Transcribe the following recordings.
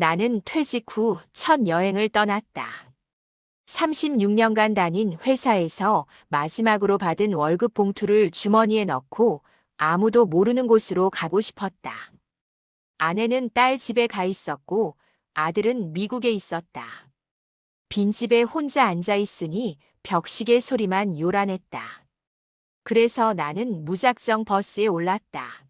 나는 퇴직 후 첫 여행을 떠났다. 36년간 다닌 회사에서 마지막으로 받은 월급 봉투를 주머니에 넣고 아무도 모르는 곳으로 가고 싶었다. 아내는 딸 집에 가 있었고 아들은 미국에 있었다. 빈집에 혼자 앉아 있으니 벽시계 소리만 요란했다. 그래서 나는 무작정 버스에 올랐다.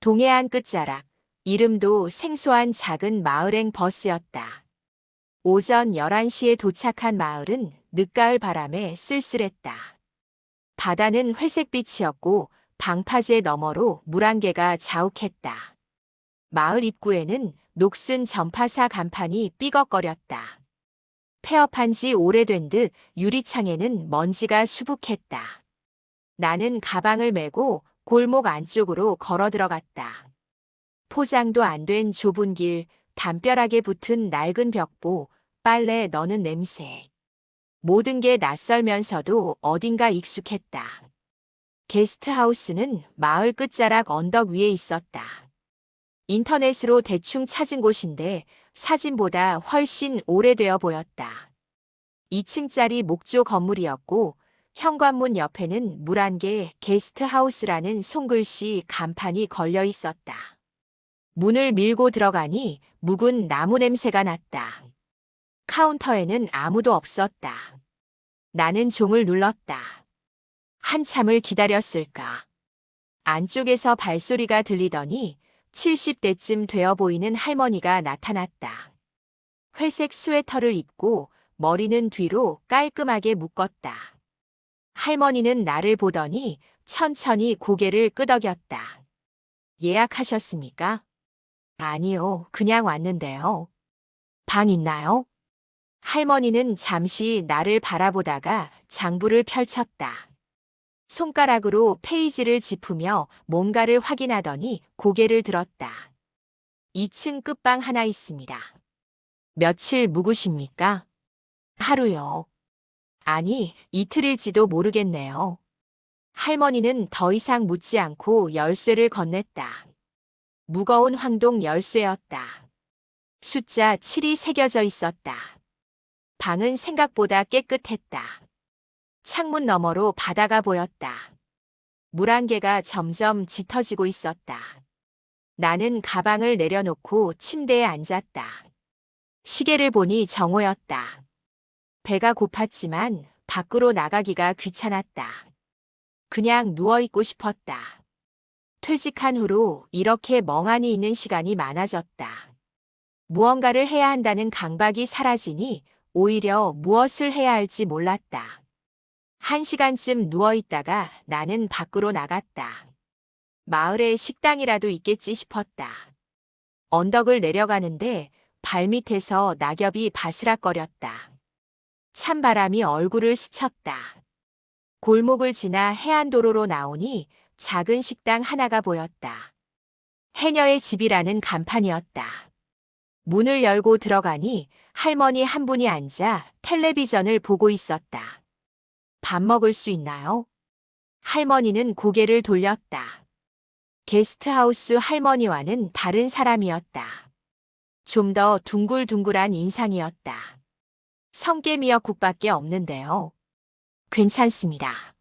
동해안 끝자락, 이름도 생소한 작은 마을행 버스였다. 오전 11시에 도착한 마을은 늦가을 바람에 쓸쓸했다. 바다는 회색빛이었고 방파제 너머로 물안개가 자욱했다. 마을 입구에는 녹슨 전파사 간판이 삐걱거렸다. 폐업한 지 오래된 듯 유리창에는 먼지가 수북했다. 나는 가방을 메고 골목 안쪽으로 걸어 들어갔다. 포장도 안 된 좁은 길, 담벼락에 붙은 낡은 벽보, 빨래 넣는 냄새. 모든 게 낯설면서도 어딘가 익숙했다. 게스트하우스는 마을 끝자락 언덕 위에 있었다. 인터넷으로 대충 찾은 곳인데 사진보다 훨씬 오래되어 보였다. 2층짜리 목조 건물이었고 현관문 옆에는 물안개 게스트하우스라는 손글씨 간판이 걸려 있었다. 문을 밀고 들어가니 묵은 나무 냄새가 났다. 카운터에는 아무도 없었다. 나는 종을 눌렀다. 한참을 기다렸을까. 안쪽에서 발소리가 들리더니 70대쯤 되어 보이는 할머니가 나타났다. 회색 스웨터를 입고 머리는 뒤로 깔끔하게 묶었다. 할머니는 나를 보더니 천천히 고개를 끄덕였다. 예약하셨습니까? 아니요, 그냥 왔는데요. 방 있나요? 할머니는 잠시 나를 바라보다가 장부를 펼쳤다. 손가락으로 페이지를 짚으며 뭔가를 확인하더니 고개를 들었다. 2층 끝방 하나 있습니다. 며칠 묵으십니까? 하루요. 아니, 이틀일지도 모르겠네요. 할머니는 더 이상 묻지 않고 열쇠를 건넸다. 무거운 황동 열쇠였다. 숫자 7이 새겨져 있었다. 방은 생각보다 깨끗했다. 창문 너머로 바다가 보였다. 물안개가 점점 짙어지고 있었다. 나는 가방을 내려놓고 침대에 앉았다. 시계를 보니 정오였다. 배가 고팠지만 밖으로 나가기가 귀찮았다. 그냥 누워있고 싶었다. 퇴직한 후로 이렇게 멍하니 있는 시간이 많아졌다. 무언가를 해야 한다는 강박이 사라지니 오히려 무엇을 해야 할지 몰랐다. 1시간쯤 누워있다가 나는 밖으로 나갔다. 마을에 식당이라도 있겠지 싶었다. 언덕을 내려가는데 발밑에서 낙엽이 바스락거렸다. 찬바람이 얼굴을 스쳤다. 골목을 지나 해안도로로 나오니 작은 식당 하나가 보였다. 해녀의 집이라는 간판이었다. 문을 열고 들어가니 할머니 한 분이 앉아 텔레비전을 보고 있었다. 밥 먹을 수 있나요? 할머니는 고개를 돌렸다. 게스트하우스 할머니와는 다른 사람이었다. 좀 더 둥글둥글한 인상이었다. 성게미역국밖에 없는데요. 괜찮습니다.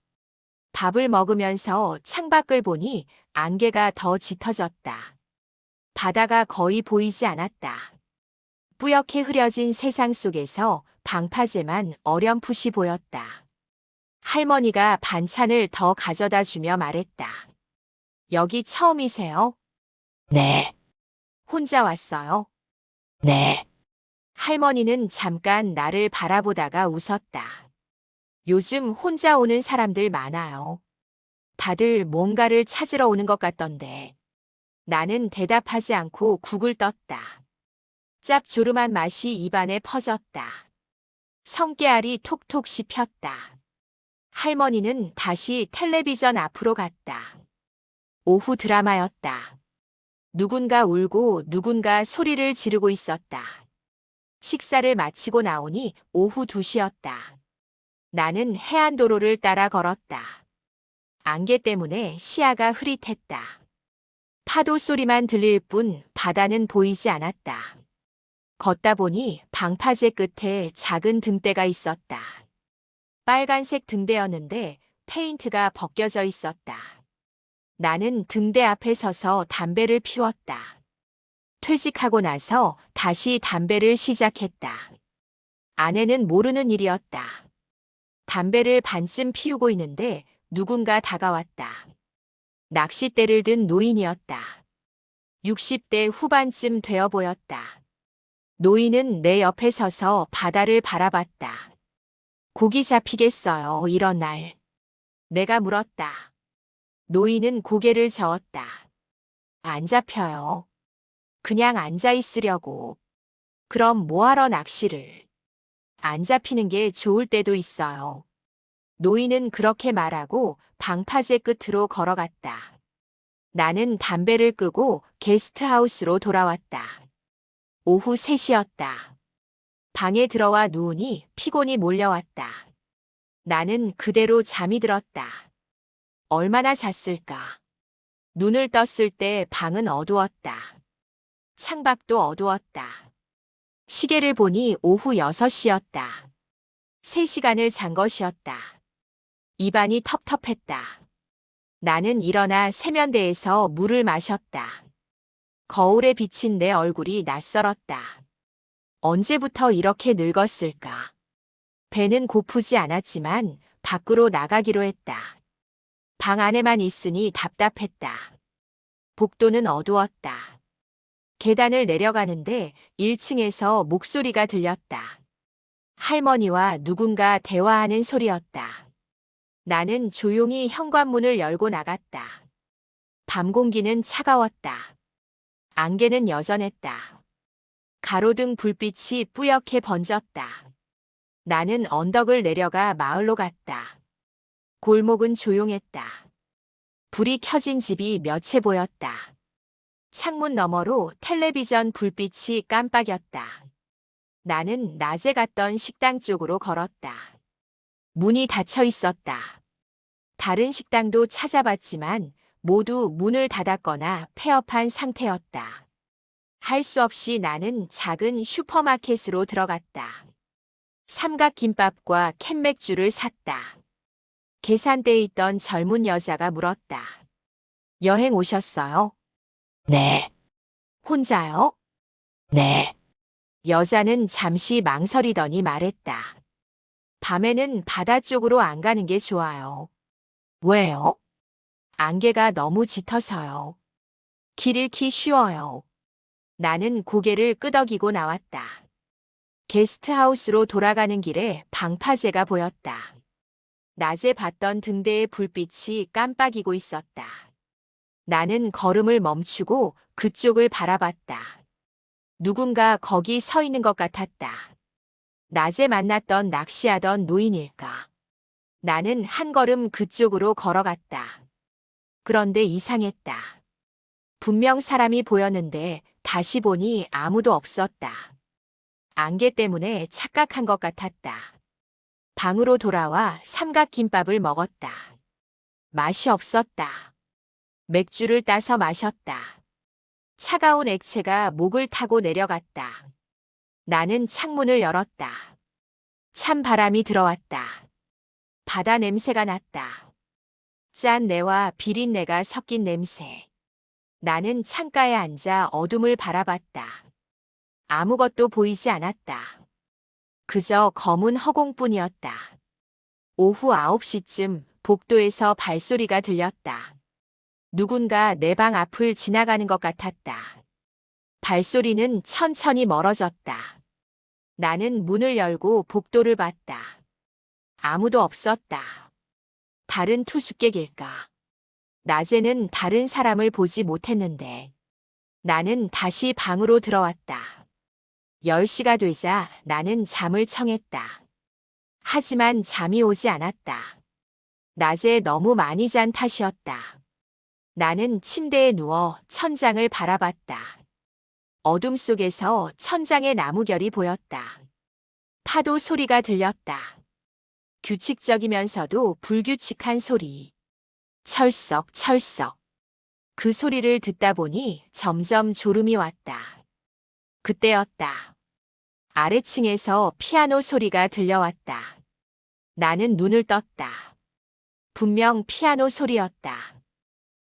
밥을 먹으면서 창밖을 보니 안개가 더 짙어졌다. 바다가 거의 보이지 않았다. 뿌옇게 흐려진 세상 속에서 방파제만 어렴풋이 보였다. 할머니가 반찬을 더 가져다 주며 말했다. 여기 처음이세요? 네. 혼자 왔어요? 네. 할머니는 잠깐 나를 바라보다가 웃었다. 요즘 혼자 오는 사람들 많아요. 다들 뭔가를 찾으러 오는 것 같던데. 나는 대답하지 않고 국을 떴다. 짭조름한 맛이 입안에 퍼졌다. 성게알이 톡톡 씹혔다. 할머니는 다시 텔레비전 앞으로 갔다. 오후 드라마였다. 누군가 울고 누군가 소리를 지르고 있었다. 식사를 마치고 나오니 오후 2시였다. 나는 해안도로를 따라 걸었다. 안개 때문에 시야가 흐릿했다. 파도 소리만 들릴 뿐 바다는 보이지 않았다. 걷다 보니 방파제 끝에 작은 등대가 있었다. 빨간색 등대였는데 페인트가 벗겨져 있었다. 나는 등대 앞에 서서 담배를 피웠다. 퇴직하고 나서 다시 담배를 시작했다. 아내는 모르는 일이었다. 담배를 반쯤 피우고 있는데 누군가 다가왔다. 낚싯대를 든 노인이었다. 60대 후반쯤 되어 보였다. 노인은 내 옆에 서서 바다를 바라봤다. 고기 잡히겠어요, 이런 날. 내가 물었다. 노인은 고개를 저었다. 안 잡혀요. 그냥 앉아 있으려고. 그럼 뭐하러 낚시를? 안 잡히는 게 좋을 때도 있어요. 노인은 그렇게 말하고 방파제 끝으로 걸어갔다. 나는 담배를 끄고 게스트하우스로 돌아왔다. 오후 3시였다. 방에 들어와 누우니 피곤이 몰려왔다. 나는 그대로 잠이 들었다. 얼마나 잤을까? 눈을 떴을 때 방은 어두웠다. 창밖도 어두웠다. 시계를 보니 오후 6시였다. 3시간을 잔 것이었다. 입안이 텁텁했다. 나는 일어나 세면대에서 물을 마셨다. 거울에 비친 내 얼굴이 낯설었다. 언제부터 이렇게 늙었을까? 배는 고프지 않았지만 밖으로 나가기로 했다. 방 안에만 있으니 답답했다. 복도는 어두웠다. 계단을 내려가는데 1층에서 목소리가 들렸다. 할머니와 누군가 대화하는 소리였다. 나는 조용히 현관문을 열고 나갔다. 밤 공기는 차가웠다. 안개는 여전했다. 가로등 불빛이 뿌옇게 번졌다. 나는 언덕을 내려가 마을로 갔다. 골목은 조용했다. 불이 켜진 집이 몇 채 보였다. 창문 너머로 텔레비전 불빛이 깜빡였다. 나는 낮에 갔던 식당 쪽으로 걸었다. 문이 닫혀 있었다. 다른 식당도 찾아봤지만 모두 문을 닫았거나 폐업한 상태였다. 할 수 없이 나는 작은 슈퍼마켓으로 들어갔다. 삼각김밥과 캔맥주를 샀다. 계산대에 있던 젊은 여자가 물었다. 여행 오셨어요? 네. 혼자요? 네. 여자는 잠시 망설이더니 말했다. 밤에는 바다 쪽으로 안 가는 게 좋아요. 왜요? 안개가 너무 짙어서요. 길 잃기 쉬워요. 나는 고개를 끄덕이고 나왔다. 게스트하우스로 돌아가는 길에 방파제가 보였다. 낮에 봤던 등대의 불빛이 깜빡이고 있었다. 나는 걸음을 멈추고 그쪽을 바라봤다. 누군가 거기 서 있는 것 같았다. 낮에 만났던 낚시하던 노인일까? 나는 한 걸음 그쪽으로 걸어갔다. 그런데 이상했다. 분명 사람이 보였는데 다시 보니 아무도 없었다. 안개 때문에 착각한 것 같았다. 방으로 돌아와 삼각김밥을 먹었다. 맛이 없었다. 맥주를 따서 마셨다. 차가운 액체가 목을 타고 내려갔다. 나는 창문을 열었다. 찬 바람이 들어왔다. 바다 냄새가 났다. 짠 내와 비린내가 섞인 냄새. 나는 창가에 앉아 어둠을 바라봤다. 아무것도 보이지 않았다. 그저 검은 허공뿐이었다. 오후 9시쯤 복도에서 발소리가 들렸다. 누군가 내 방 앞을 지나가는 것 같았다. 발소리는 천천히 멀어졌다. 나는 문을 열고 복도를 봤다. 아무도 없었다. 다른 투숙객일까? 낮에는 다른 사람을 보지 못했는데. 나는 다시 방으로 들어왔다. 10시가 되자 나는 잠을 청했다. 하지만 잠이 오지 않았다. 낮에 너무 많이 잔 탓이었다. 나는 침대에 누워 천장을 바라봤다. 어둠 속에서 천장의 나무결이 보였다. 파도 소리가 들렸다. 규칙적이면서도 불규칙한 소리. 철썩 철썩. 그 소리를 듣다 보니 점점 졸음이 왔다. 그때였다. 아래층에서 피아노 소리가 들려왔다. 나는 눈을 떴다. 분명 피아노 소리였다.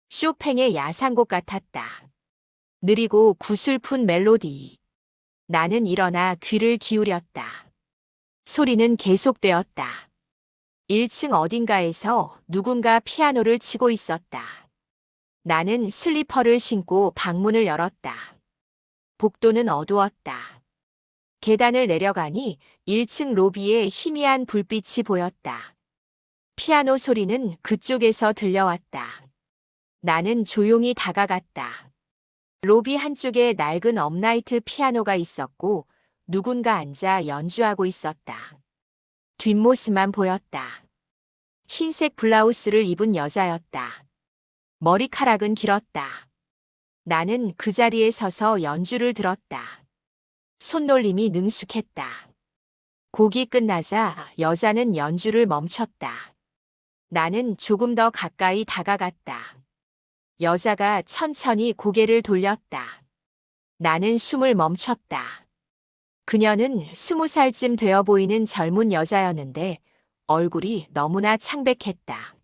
쇼팽의 야상곡 같았다. 느리고 구슬픈 멜로디. 나는 일어나 귀를 기울였다. 소리는 계속되었다. 1층 어딘가에서 누군가 피아노를 치고 있었다. 나는 슬리퍼를 신고 방문을 열었다. 복도는 어두웠다. 계단을 내려가니 1층 로비에 희미한 불빛이 보였다. 피아노 소리는 그쪽에서 들려왔다. 나는 조용히 다가갔다. 로비 한쪽에 낡은 업라이트 피아노가 있었고 누군가 앉아 연주하고 있었다. 뒷모습만 보였다. 흰색 블라우스를 입은 여자였다. 머리카락은 길었다. 나는 그 자리에 서서 연주를 들었다. 손놀림이 능숙했다. 곡이 끝나자 여자는 연주를 멈췄다. 나는 조금 더 가까이 다가갔다. 여자가 천천히 고개를 돌렸다. 나는 숨을 멈췄다. 그녀는 20살쯤 되어 보이는 젊은 여자였는데 얼굴이 너무나 창백했다.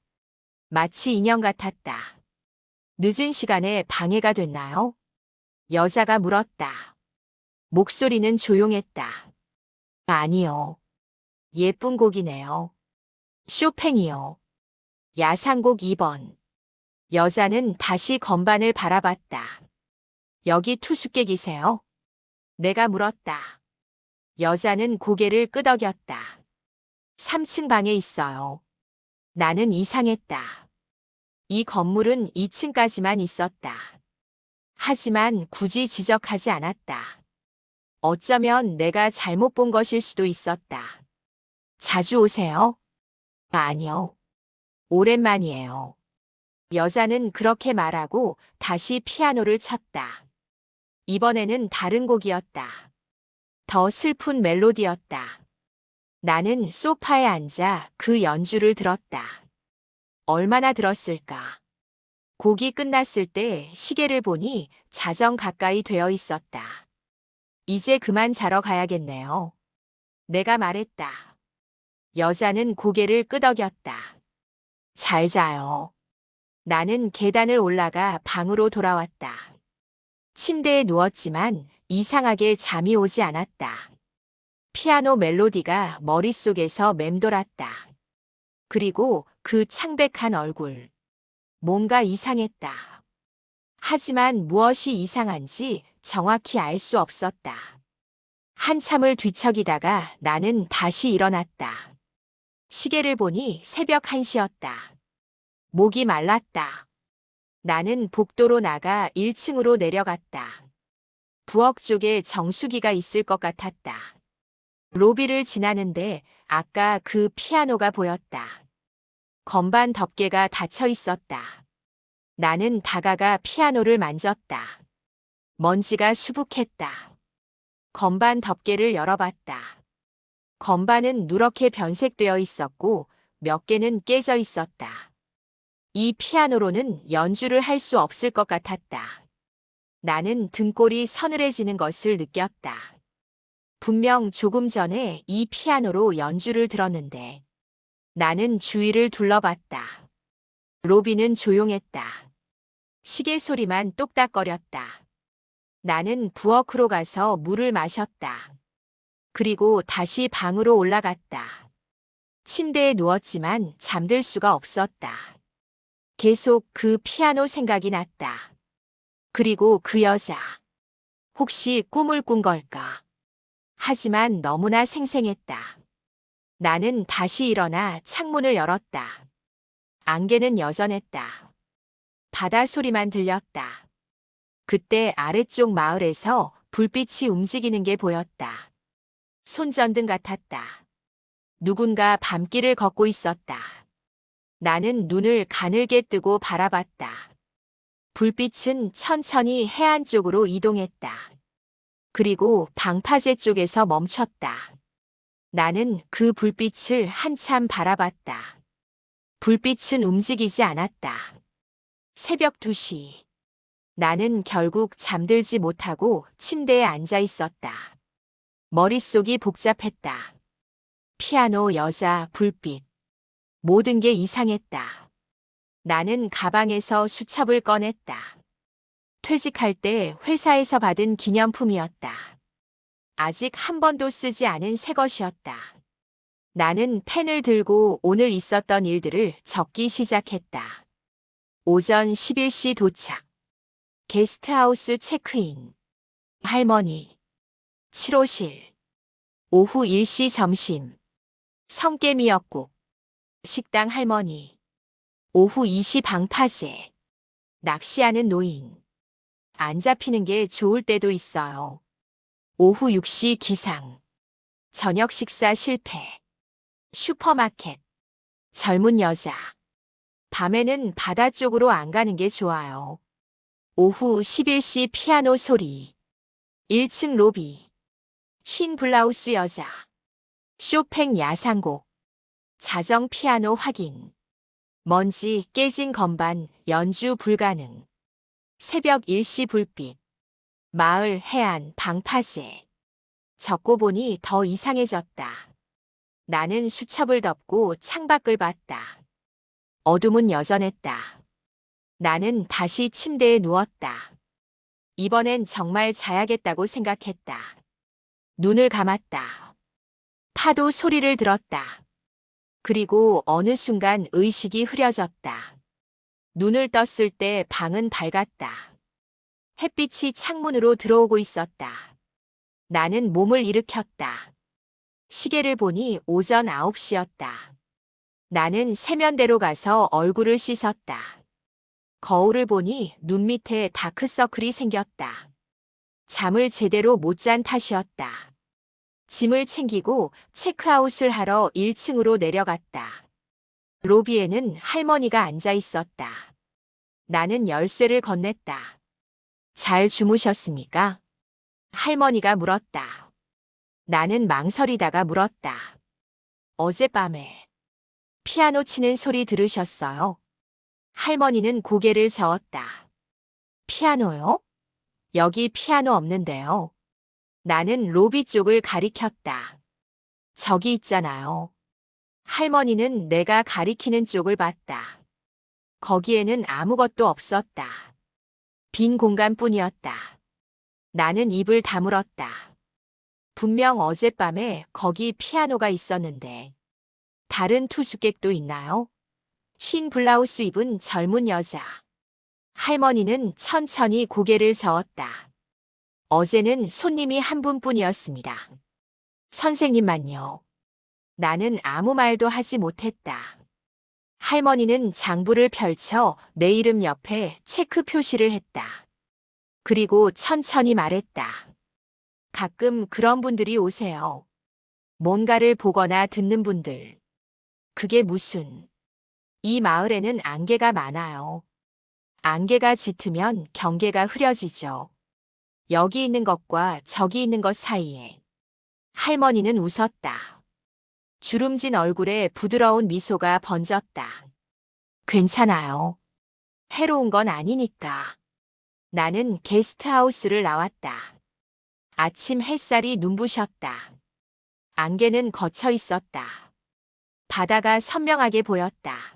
마치 인형 같았다. 늦은 시간에 방해가 됐나요? 여자가 물었다. 목소리는 조용했다. 아니요. 예쁜 곡이네요. 쇼팽이요. 야상곡 2번. 여자는 다시 건반을 바라봤다. 여기 투숙객이세요? 내가 물었다. 여자는 고개를 끄덕였다. 3층 방에 있어요. 나는 이상했다. 이 건물은 2층까지만 있었다. 하지만 굳이 지적하지 않았다. 어쩌면 내가 잘못 본 것일 수도 있었다. 자주 오세요? 아니요. 오랜만이에요. 여자는 그렇게 말하고 다시 피아노를 쳤다. 이번에는 다른 곡이었다. 더 슬픈 멜로디였다. 나는 소파에 앉아 그 연주를 들었다. 얼마나 들었을까? 곡이 끝났을 때 시계를 보니 자정 가까이 되어 있었다. 이제 그만 자러 가야겠네요. 내가 말했다. 여자는 고개를 끄덕였다. 잘 자요. 나는 계단을 올라가 방으로 돌아왔다. 침대에 누웠지만 이상하게 잠이 오지 않았다. 피아노 멜로디가 머릿속에서 맴돌았다. 그리고 그 창백한 얼굴. 뭔가 이상했다. 하지만 무엇이 이상한지 정확히 알 수 없었다. 한참을 뒤척이다가 나는 다시 일어났다. 시계를 보니 새벽 1시였다. 목이 말랐다. 나는 복도로 나가 1층으로 내려갔다. 부엌 쪽에 정수기가 있을 것 같았다. 로비를 지나는데 아까 그 피아노가 보였다. 건반 덮개가 닫혀 있었다. 나는 다가가 피아노를 만졌다. 먼지가 수북했다. 건반 덮개를 열어봤다. 건반은 누렇게 변색되어 있었고 몇 개는 깨져 있었다. 이 피아노로는 연주를 할 수 없을 것 같았다. 나는 등골이 서늘해지는 것을 느꼈다. 분명 조금 전에 이 피아노로 연주를 들었는데 나는 주위를 둘러봤다. 로비는 조용했다. 시계 소리만 똑딱거렸다. 나는 부엌으로 가서 물을 마셨다. 그리고 다시 방으로 올라갔다. 침대에 누웠지만 잠들 수가 없었다. 계속 그 피아노 생각이 났다. 그리고 그 여자. 혹시 꿈을 꾼 걸까? 하지만 너무나 생생했다. 나는 다시 일어나 창문을 열었다. 안개는 여전했다. 바다 소리만 들렸다. 그때 아래쪽 마을에서 불빛이 움직이는 게 보였다. 손전등 같았다. 누군가 밤길을 걷고 있었다. 나는 눈을 가늘게 뜨고 바라봤다. 불빛은 천천히 해안 쪽으로 이동했다. 그리고 방파제 쪽에서 멈췄다. 나는 그 불빛을 한참 바라봤다. 불빛은 움직이지 않았다. 새벽 2시. 나는 결국 잠들지 못하고 침대에 앉아 있었다. 머릿속이 복잡했다. 피아노, 여자, 불빛. 모든 게 이상했다. 나는 가방에서 수첩을 꺼냈다. 퇴직할 때 회사에서 받은 기념품이었다. 아직 한 번도 쓰지 않은 새 것이었다. 나는 펜을 들고 오늘 있었던 일들을 적기 시작했다. 오전 11시 도착. 게스트하우스 체크인. 할머니. 7호실. 오후 1시 점심. 성게미역국. 식당 할머니. 오후 2시 방파제. 낚시하는 노인. 안 잡히는 게 좋을 때도 있어요. 오후 6시 기상. 저녁 식사 실패. 슈퍼마켓. 젊은 여자. 밤에는 바다 쪽으로 안 가는 게 좋아요. 오후 11시 피아노 소리. 1층 로비. 흰 블라우스 여자. 쇼팽 야상곡. 자정 피아노 확인. 먼지 깨진 건반 연주 불가능. 새벽 일시 불빛. 마을 해안 방파제. 적고 보니 더 이상해졌다. 나는 수첩을 덮고 창밖을 봤다. 어둠은 여전했다. 나는 다시 침대에 누웠다. 이번엔 정말 자야겠다고 생각했다. 눈을 감았다. 파도 소리를 들었다. 그리고 어느 순간 의식이 흐려졌다. 눈을 떴을 때 방은 밝았다. 햇빛이 창문으로 들어오고 있었다. 나는 몸을 일으켰다. 시계를 보니 오전 9시였다. 나는 세면대로 가서 얼굴을 씻었다. 거울을 보니 눈 밑에 다크서클이 생겼다. 잠을 제대로 못 잔 탓이었다. 짐을 챙기고 체크아웃을 하러 1층으로 내려갔다. 로비에는 할머니가 앉아 있었다. 나는 열쇠를 건넸다. 잘 주무셨습니까? 할머니가 물었다. 나는 망설이다가 물었다. 어젯밤에 피아노 치는 소리 들으셨어요? 할머니는 고개를 저었다. 피아노요? 여기 피아노 없는데요. 나는 로비 쪽을 가리켰다. 저기 있잖아요. 할머니는 내가 가리키는 쪽을 봤다. 거기에는 아무것도 없었다. 빈 공간뿐이었다. 나는 입을 다물었다. 분명 어젯밤에 거기 피아노가 있었는데 다른 투숙객도 있나요? 흰 블라우스 입은 젊은 여자. 할머니는 천천히 고개를 저었다. 어제는 손님이 한 분뿐이었습니다. 선생님만요. 나는 아무 말도 하지 못했다. 할머니는 장부를 펼쳐 내 이름 옆에 체크 표시를 했다. 그리고 천천히 말했다. 가끔 그런 분들이 오세요. 뭔가를 보거나 듣는 분들. 그게 무슨. 이 마을에는 안개가 많아요. 안개가 짙으면 경계가 흐려지죠. 여기 있는 것과 저기 있는 것 사이에. 할머니는 웃었다. 주름진 얼굴에 부드러운 미소가 번졌다. 괜찮아요. 해로운 건 아니니까. 나는 게스트하우스를 나왔다. 아침 햇살이 눈부셨다. 안개는 걷혀 있었다. 바다가 선명하게 보였다.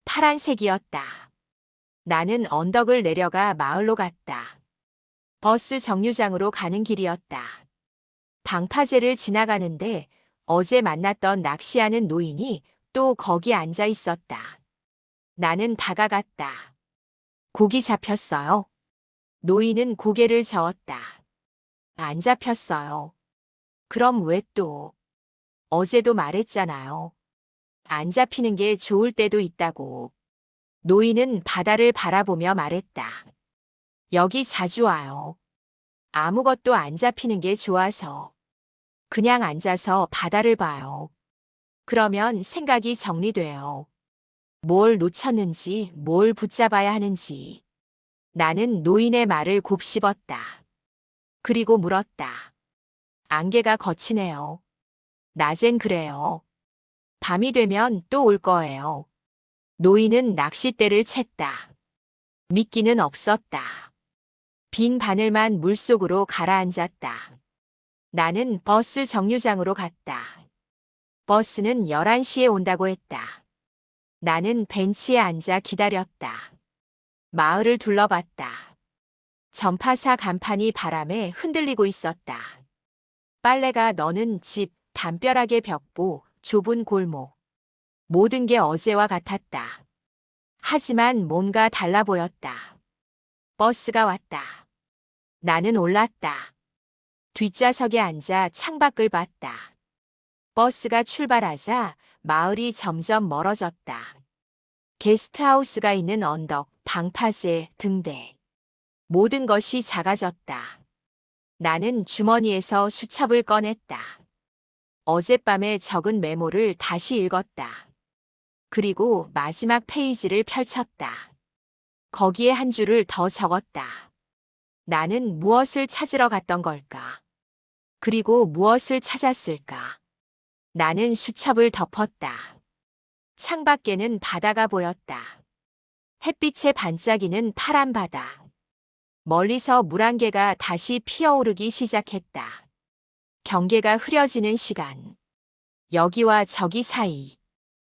파란색이었다. 나는 언덕을 내려가 마을로 갔다. 버스 정류장으로 가는 길이었다. 방파제를 지나가는데 어제 만났던 낚시하는 노인이 또 거기 앉아 있었다. 나는 다가갔다. 고기 잡혔어요? 노인은 고개를 저었다. 안 잡혔어요. 그럼 왜 또? 어제도 말했잖아요. 안 잡히는 게 좋을 때도 있다고. 노인은 바다를 바라보며 말했다. 여기 자주 와요. 아무것도 안 잡히는 게 좋아서. 그냥 앉아서 바다를 봐요. 그러면 생각이 정리돼요. 뭘 놓쳤는지, 뭘 붙잡아야 하는지. 나는 노인의 말을 곱씹었다. 그리고 물었다. 안개가 거치네요. 낮엔 그래요. 밤이 되면 또 올 거예요. 노인은 낚싯대를 챘다. 미끼는 없었다. 빈 바늘만 물속으로 가라앉았다. 나는 버스 정류장으로 갔다. 버스는 11시에 온다고 했다. 나는 벤치에 앉아 기다렸다. 마을을 둘러봤다. 전파사 간판이 바람에 흔들리고 있었다. 빨래가 너는 집, 담벼락의 벽보, 좁은 골목. 모든 게 어제와 같았다. 하지만 뭔가 달라 보였다. 버스가 왔다. 나는 올랐다. 뒷좌석에 앉아 창밖을 봤다. 버스가 출발하자 마을이 점점 멀어졌다. 게스트하우스가 있는 언덕, 방파제, 등대. 모든 것이 작아졌다. 나는 주머니에서 수첩을 꺼냈다. 어젯밤에 적은 메모를 다시 읽었다. 그리고 마지막 페이지를 펼쳤다. 거기에 한 줄을 더 적었다. 나는 무엇을 찾으러 갔던 걸까? 그리고 무엇을 찾았을까? 나는 수첩을 덮었다. 창밖에는 바다가 보였다. 햇빛에 반짝이는 파란 바다. 멀리서 물안개가 다시 피어오르기 시작했다. 경계가 흐려지는 시간. 여기와 저기 사이.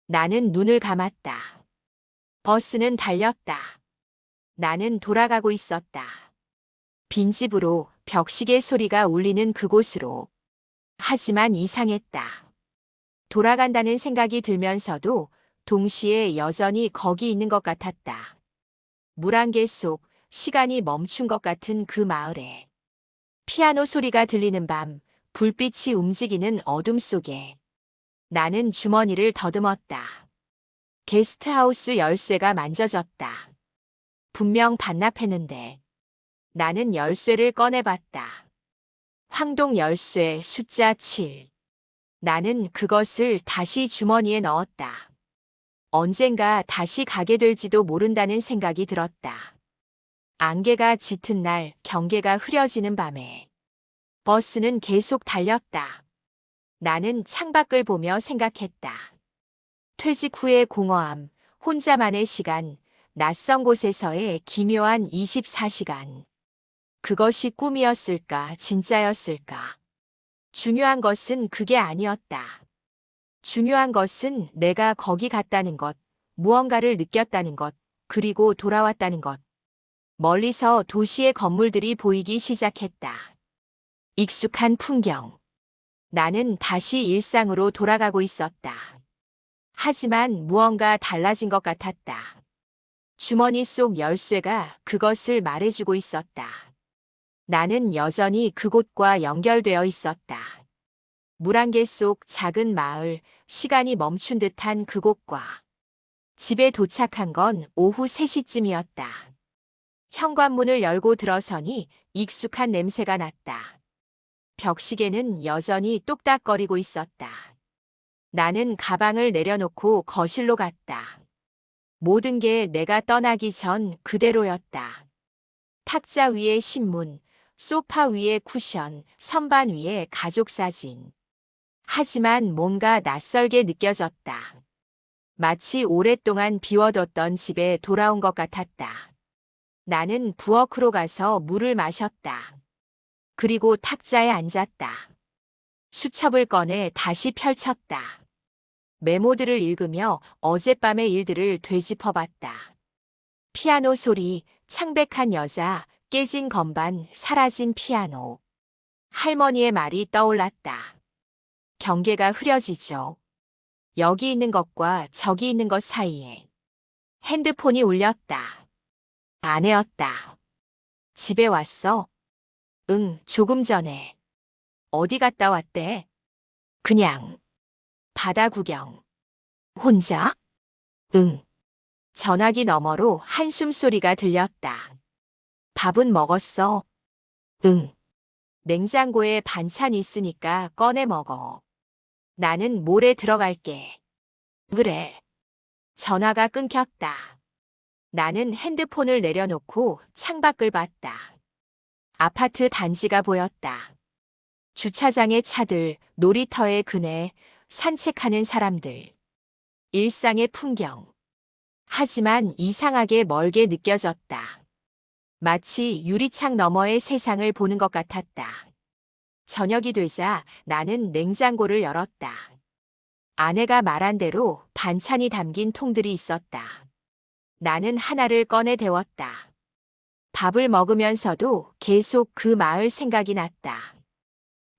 나는 눈을 감았다. 버스는 달렸다. 나는 돌아가고 있었다. 빈집으로, 벽시계 소리가 울리는 그곳으로. 하지만 이상했다. 돌아간다는 생각이 들면서도 동시에 여전히 거기 있는 것 같았다. 물안개 속 시간이 멈춘 것 같은 그 마을에. 피아노 소리가 들리는 밤, 불빛이 움직이는 어둠 속에. 나는 주머니를 더듬었다. 게스트하우스 열쇠가 만져졌다. 분명 반납했는데. 나는 열쇠를 꺼내봤다. 황동 열쇠 숫자 7. 나는 그것을 다시 주머니에 넣었다. 언젠가 다시 가게 될지도 모른다는 생각이 들었다. 안개가 짙은 날, 경계가 흐려지는 밤에. 버스는 계속 달렸다. 나는 창밖을 보며 생각했다. 퇴직 후의 공허함, 혼자만의 시간, 낯선 곳에서의 기묘한 24시간. 그것이 꿈이었을까, 진짜였을까? 중요한 것은 그게 아니었다. 중요한 것은 내가 거기 갔다는 것, 무언가를 느꼈다는 것, 그리고 돌아왔다는 것. 멀리서 도시의 건물들이 보이기 시작했다. 익숙한 풍경. 나는 다시 일상으로 돌아가고 있었다. 하지만 무언가 달라진 것 같았다. 주머니 속 열쇠가 그것을 말해주고 있었다. 나는 여전히 그곳과 연결되어 있었다. 물안개 속 작은 마을, 시간이 멈춘 듯한 그곳과. 집에 도착한 건 오후 3시쯤이었다. 현관문을 열고 들어서니 익숙한 냄새가 났다. 벽시계는 여전히 똑딱거리고 있었다. 나는 가방을 내려놓고 거실로 갔다. 모든 게 내가 떠나기 전 그대로였다. 탁자 위에 신문, 소파 위에 쿠션, 선반 위에 가족 사진. 하지만 뭔가 낯설게 느껴졌다. 마치 오랫동안 비워뒀던 집에 돌아온 것 같았다. 나는 부엌으로 가서 물을 마셨다. 그리고 탁자에 앉았다. 수첩을 꺼내 다시 펼쳤다. 메모들을 읽으며 어젯밤의 일들을 되짚어봤다. 피아노 소리, 창백한 여자, 깨진 건반, 사라진 피아노. 할머니의 말이 떠올랐다. 경계가 흐려지죠. 여기 있는 것과 저기 있는 것 사이에. 핸드폰이 울렸다. 아내였다. 집에 왔어? 응, 조금 전에. 어디 갔다 왔대? 그냥. 바다 구경. 혼자? 응. 전화기 너머로 한숨 소리가 들렸다. 밥은 먹었어? 응. 냉장고에 반찬 있으니까 꺼내 먹어. 나는 몰에 들어갈게. 그래. 전화가 끊겼다. 나는 핸드폰을 내려놓고 창밖을 봤다. 아파트 단지가 보였다. 주차장의 차들, 놀이터의 그네, 산책하는 사람들. 일상의 풍경. 하지만 이상하게 멀게 느껴졌다. 마치 유리창 너머의 세상을 보는 것 같았다. 저녁이 되자 나는 냉장고를 열었다. 아내가 말한 대로 반찬이 담긴 통들이 있었다. 나는 하나를 꺼내 데웠다. 밥을 먹으면서도 계속 그 마을 생각이 났다.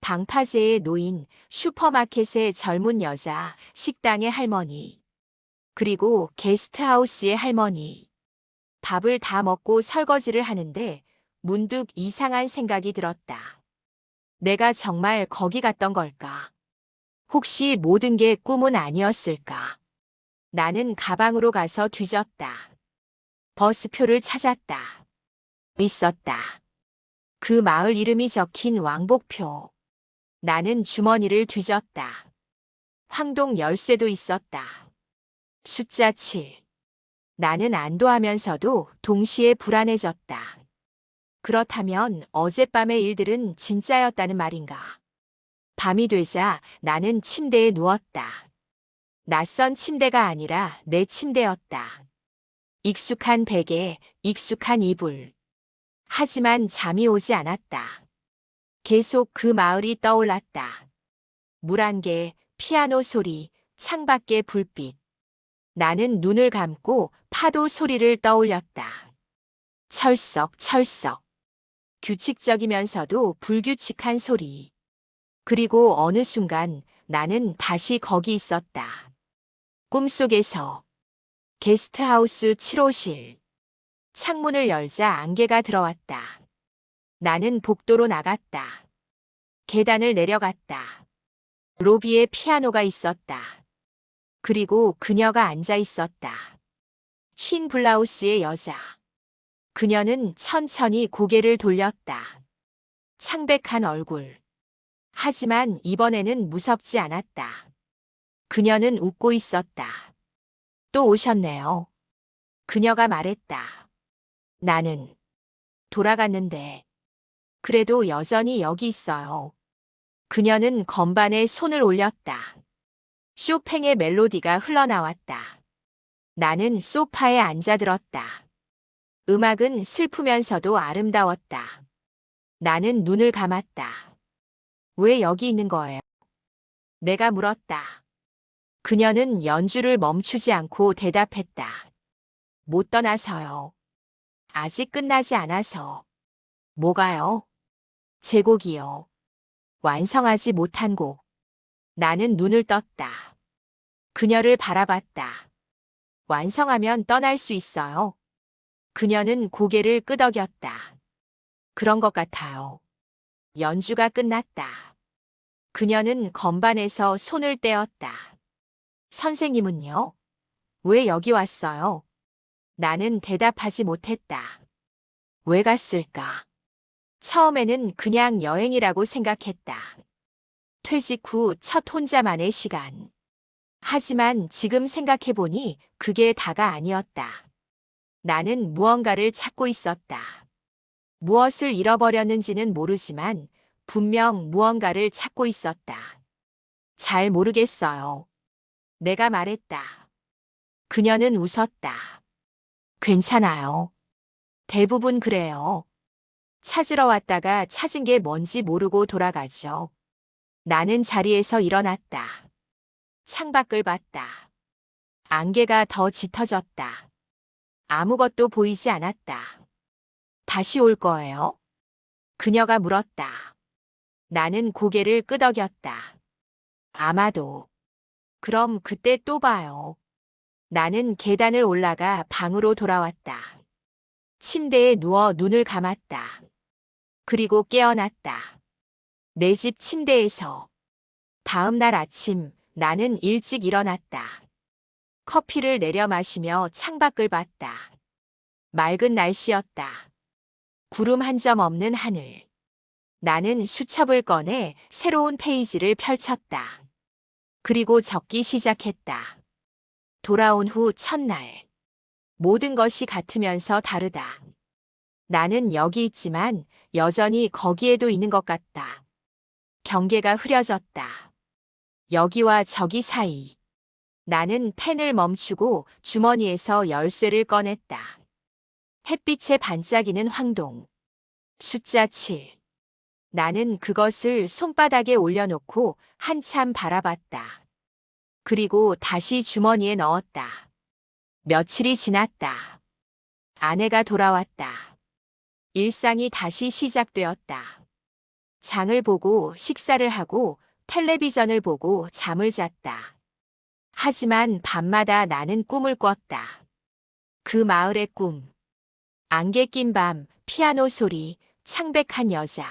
방파제의 노인, 슈퍼마켓의 젊은 여자, 식당의 할머니, 그리고 게스트하우스의 할머니. 밥을 다 먹고 설거지를 하는데 문득 이상한 생각이 들었다. 내가 정말 거기 갔던 걸까? 혹시 모든 게 꿈은 아니었을까? 나는 가방으로 가서 뒤졌다. 버스표를 찾았다. 있었다. 그 마을 이름이 적힌 왕복표. 나는 주머니를 뒤졌다. 황동 열쇠도 있었다. 숫자 7. 나는 안도하면서도 동시에 불안해졌다. 그렇다면 어젯밤의 일들은 진짜였다는 말인가? 밤이 되자 나는 침대에 누웠다. 낯선 침대가 아니라 내 침대였다. 익숙한 베개, 익숙한 이불. 하지만 잠이 오지 않았다. 계속 그 마을이 떠올랐다. 물안개, 피아노 소리, 창밖의 불빛. 나는 눈을 감고 파도 소리를 떠올렸다. 철썩, 철썩. 규칙적이면서도 불규칙한 소리. 그리고 어느 순간 나는 다시 거기 있었다. 꿈속에서. 게스트하우스 7호실. 창문을 열자 안개가 들어왔다. 나는 복도로 나갔다. 계단을 내려갔다. 로비에 피아노가 있었다. 그리고 그녀가 앉아 있었다. 흰 블라우스의 여자. 그녀는 천천히 고개를 돌렸다. 창백한 얼굴. 하지만 이번에는 무섭지 않았다. 그녀는 웃고 있었다. 또 오셨네요. 그녀가 말했다. 나는 돌아갔는데 그래도 여전히 여기 있어요. 그녀는 건반에 손을 올렸다. 쇼팽의 멜로디가 흘러나왔다. 나는 소파에 앉아들었다. 음악은 슬프면서도 아름다웠다. 나는 눈을 감았다. 왜 여기 있는 거예요? 내가 물었다. 그녀는 연주를 멈추지 않고 대답했다. 못 떠나서요. 아직 끝나지 않아서. 뭐가요? 제 곡이요. 완성하지 못한 곡. 나는 눈을 떴다. 그녀를 바라봤다. 완성하면 떠날 수 있어요. 그녀는 고개를 끄덕였다. 그런 것 같아요. 연주가 끝났다. 그녀는 건반에서 손을 떼었다. 선생님은요? 왜 여기 왔어요? 나는 대답하지 못했다. 왜 갔을까? 처음에는 그냥 여행이라고 생각했다. 퇴직 후 첫 혼자만의 시간. 하지만 지금 생각해보니 그게 다가 아니었다. 나는 무언가를 찾고 있었다. 무엇을 잃어버렸는지는 모르지만 분명 무언가를 찾고 있었다. 잘 모르겠어요. 내가 말했다. 그녀는 웃었다. 괜찮아요. 대부분 그래요. 찾으러 왔다가 찾은 게 뭔지 모르고 돌아가죠. 나는 자리에서 일어났다. 창밖을 봤다. 안개가 더 짙어졌다. 아무것도 보이지 않았다. 다시 올 거예요? 그녀가 물었다. 나는 고개를 끄덕였다. 아마도. 그럼 그때 또 봐요. 나는 계단을 올라가 방으로 돌아왔다. 침대에 누워 눈을 감았다. 그리고 깨어났다. 내 집 침대에서. 다음 날 아침 나는 일찍 일어났다. 커피를 내려 마시며 창밖을 봤다. 맑은 날씨였다. 구름 한 점 없는 하늘. 나는 수첩을 꺼내 새로운 페이지를 펼쳤다. 그리고 적기 시작했다. 돌아온 후 첫날. 모든 것이 같으면서 다르다. 나는 여기 있지만 여전히 거기에도 있는 것 같다. 경계가 흐려졌다. 여기와 저기 사이. 나는 펜을 멈추고 주머니에서 열쇠를 꺼냈다. 햇빛에 반짝이는 황동. 숫자 7. 나는 그것을 손바닥에 올려놓고 한참 바라봤다. 그리고 다시 주머니에 넣었다. 며칠이 지났다. 아내가 돌아왔다. 일상이 다시 시작되었다. 장을 보고 식사를 하고 텔레비전을 보고 잠을 잤다. 하지만 밤마다 나는 꿈을 꿨다. 그 마을의 꿈. 안개 낀 밤, 피아노 소리, 창백한 여자.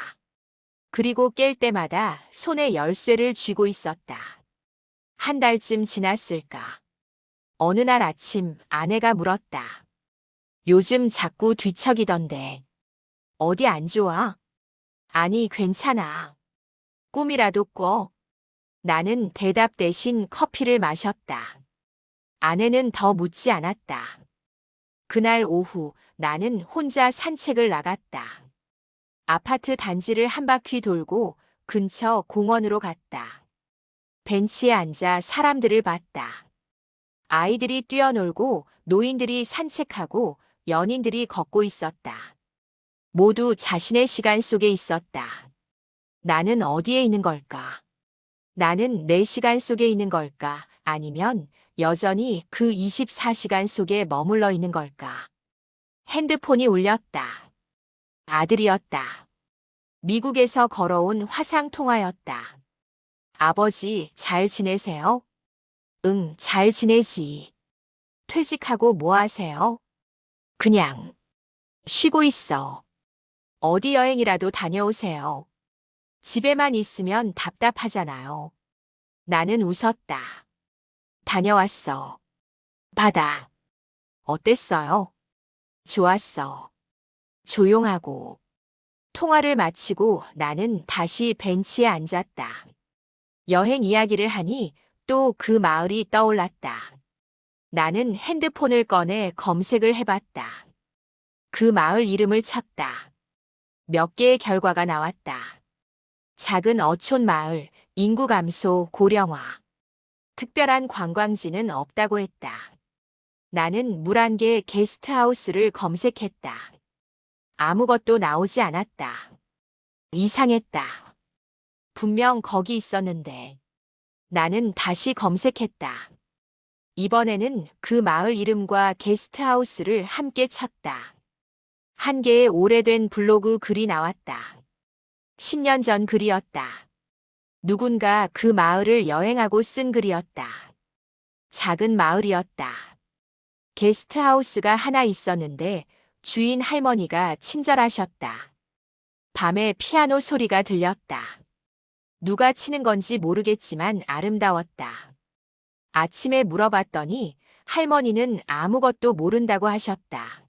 그리고 깰 때마다 손에 열쇠를 쥐고 있었다. 한 달쯤 지났을까. 어느 날 아침 아내가 물었다. 요즘 자꾸 뒤척이던데. 어디 안 좋아? 아니, 괜찮아. 꿈이라도 꿔. 나는 대답 대신 커피를 마셨다. 아내는 더 묻지 않았다. 그날 오후 나는 혼자 산책을 나갔다. 아파트 단지를 한 바퀴 돌고 근처 공원으로 갔다. 벤치에 앉아 사람들을 봤다. 아이들이 뛰어놀고 노인들이 산책하고 연인들이 걷고 있었다. 모두 자신의 시간 속에 있었다. 나는 어디에 있는 걸까? 나는 내 시간 속에 있는 걸까? 아니면 여전히 그 24시간 속에 머물러 있는 걸까? 핸드폰이 울렸다. 아들이었다. 미국에서 걸어온 화상 통화였다. 아버지, 잘 지내세요? 응, 잘 지내지. 퇴직하고 뭐 하세요? 그냥 쉬고 있어. 어디 여행이라도 다녀오세요. 집에만 있으면 답답하잖아요. 나는 웃었다. 다녀왔어. 바다. 어땠어요? 좋았어. 조용하고. 통화를 마치고 나는 다시 벤치에 앉았다. 여행 이야기를 하니 또 그 마을이 떠올랐다. 나는 핸드폰을 꺼내 검색을 해봤다. 그 마을 이름을 쳤다. 몇 개의 결과가 나왔다. 작은 어촌 마을, 인구 감소, 고령화. 특별한 관광지는 없다고 했다. 나는 물안개 게스트하우스를 검색했다. 아무것도 나오지 않았다. 이상했다. 분명 거기 있었는데. 나는 다시 검색했다. 이번에는 그 마을 이름과 게스트하우스를 함께 쳤다. 한 개의 오래된 블로그 글이 나왔다. 10년 전 글이었다. 누군가 그 마을을 여행하고 쓴 글이었다. 작은 마을이었다. 게스트하우스가 하나 있었는데 주인 할머니가 친절하셨다. 밤에 피아노 소리가 들렸다. 누가 치는 건지 모르겠지만 아름다웠다. 아침에 물어봤더니 할머니는 아무것도 모른다고 하셨다.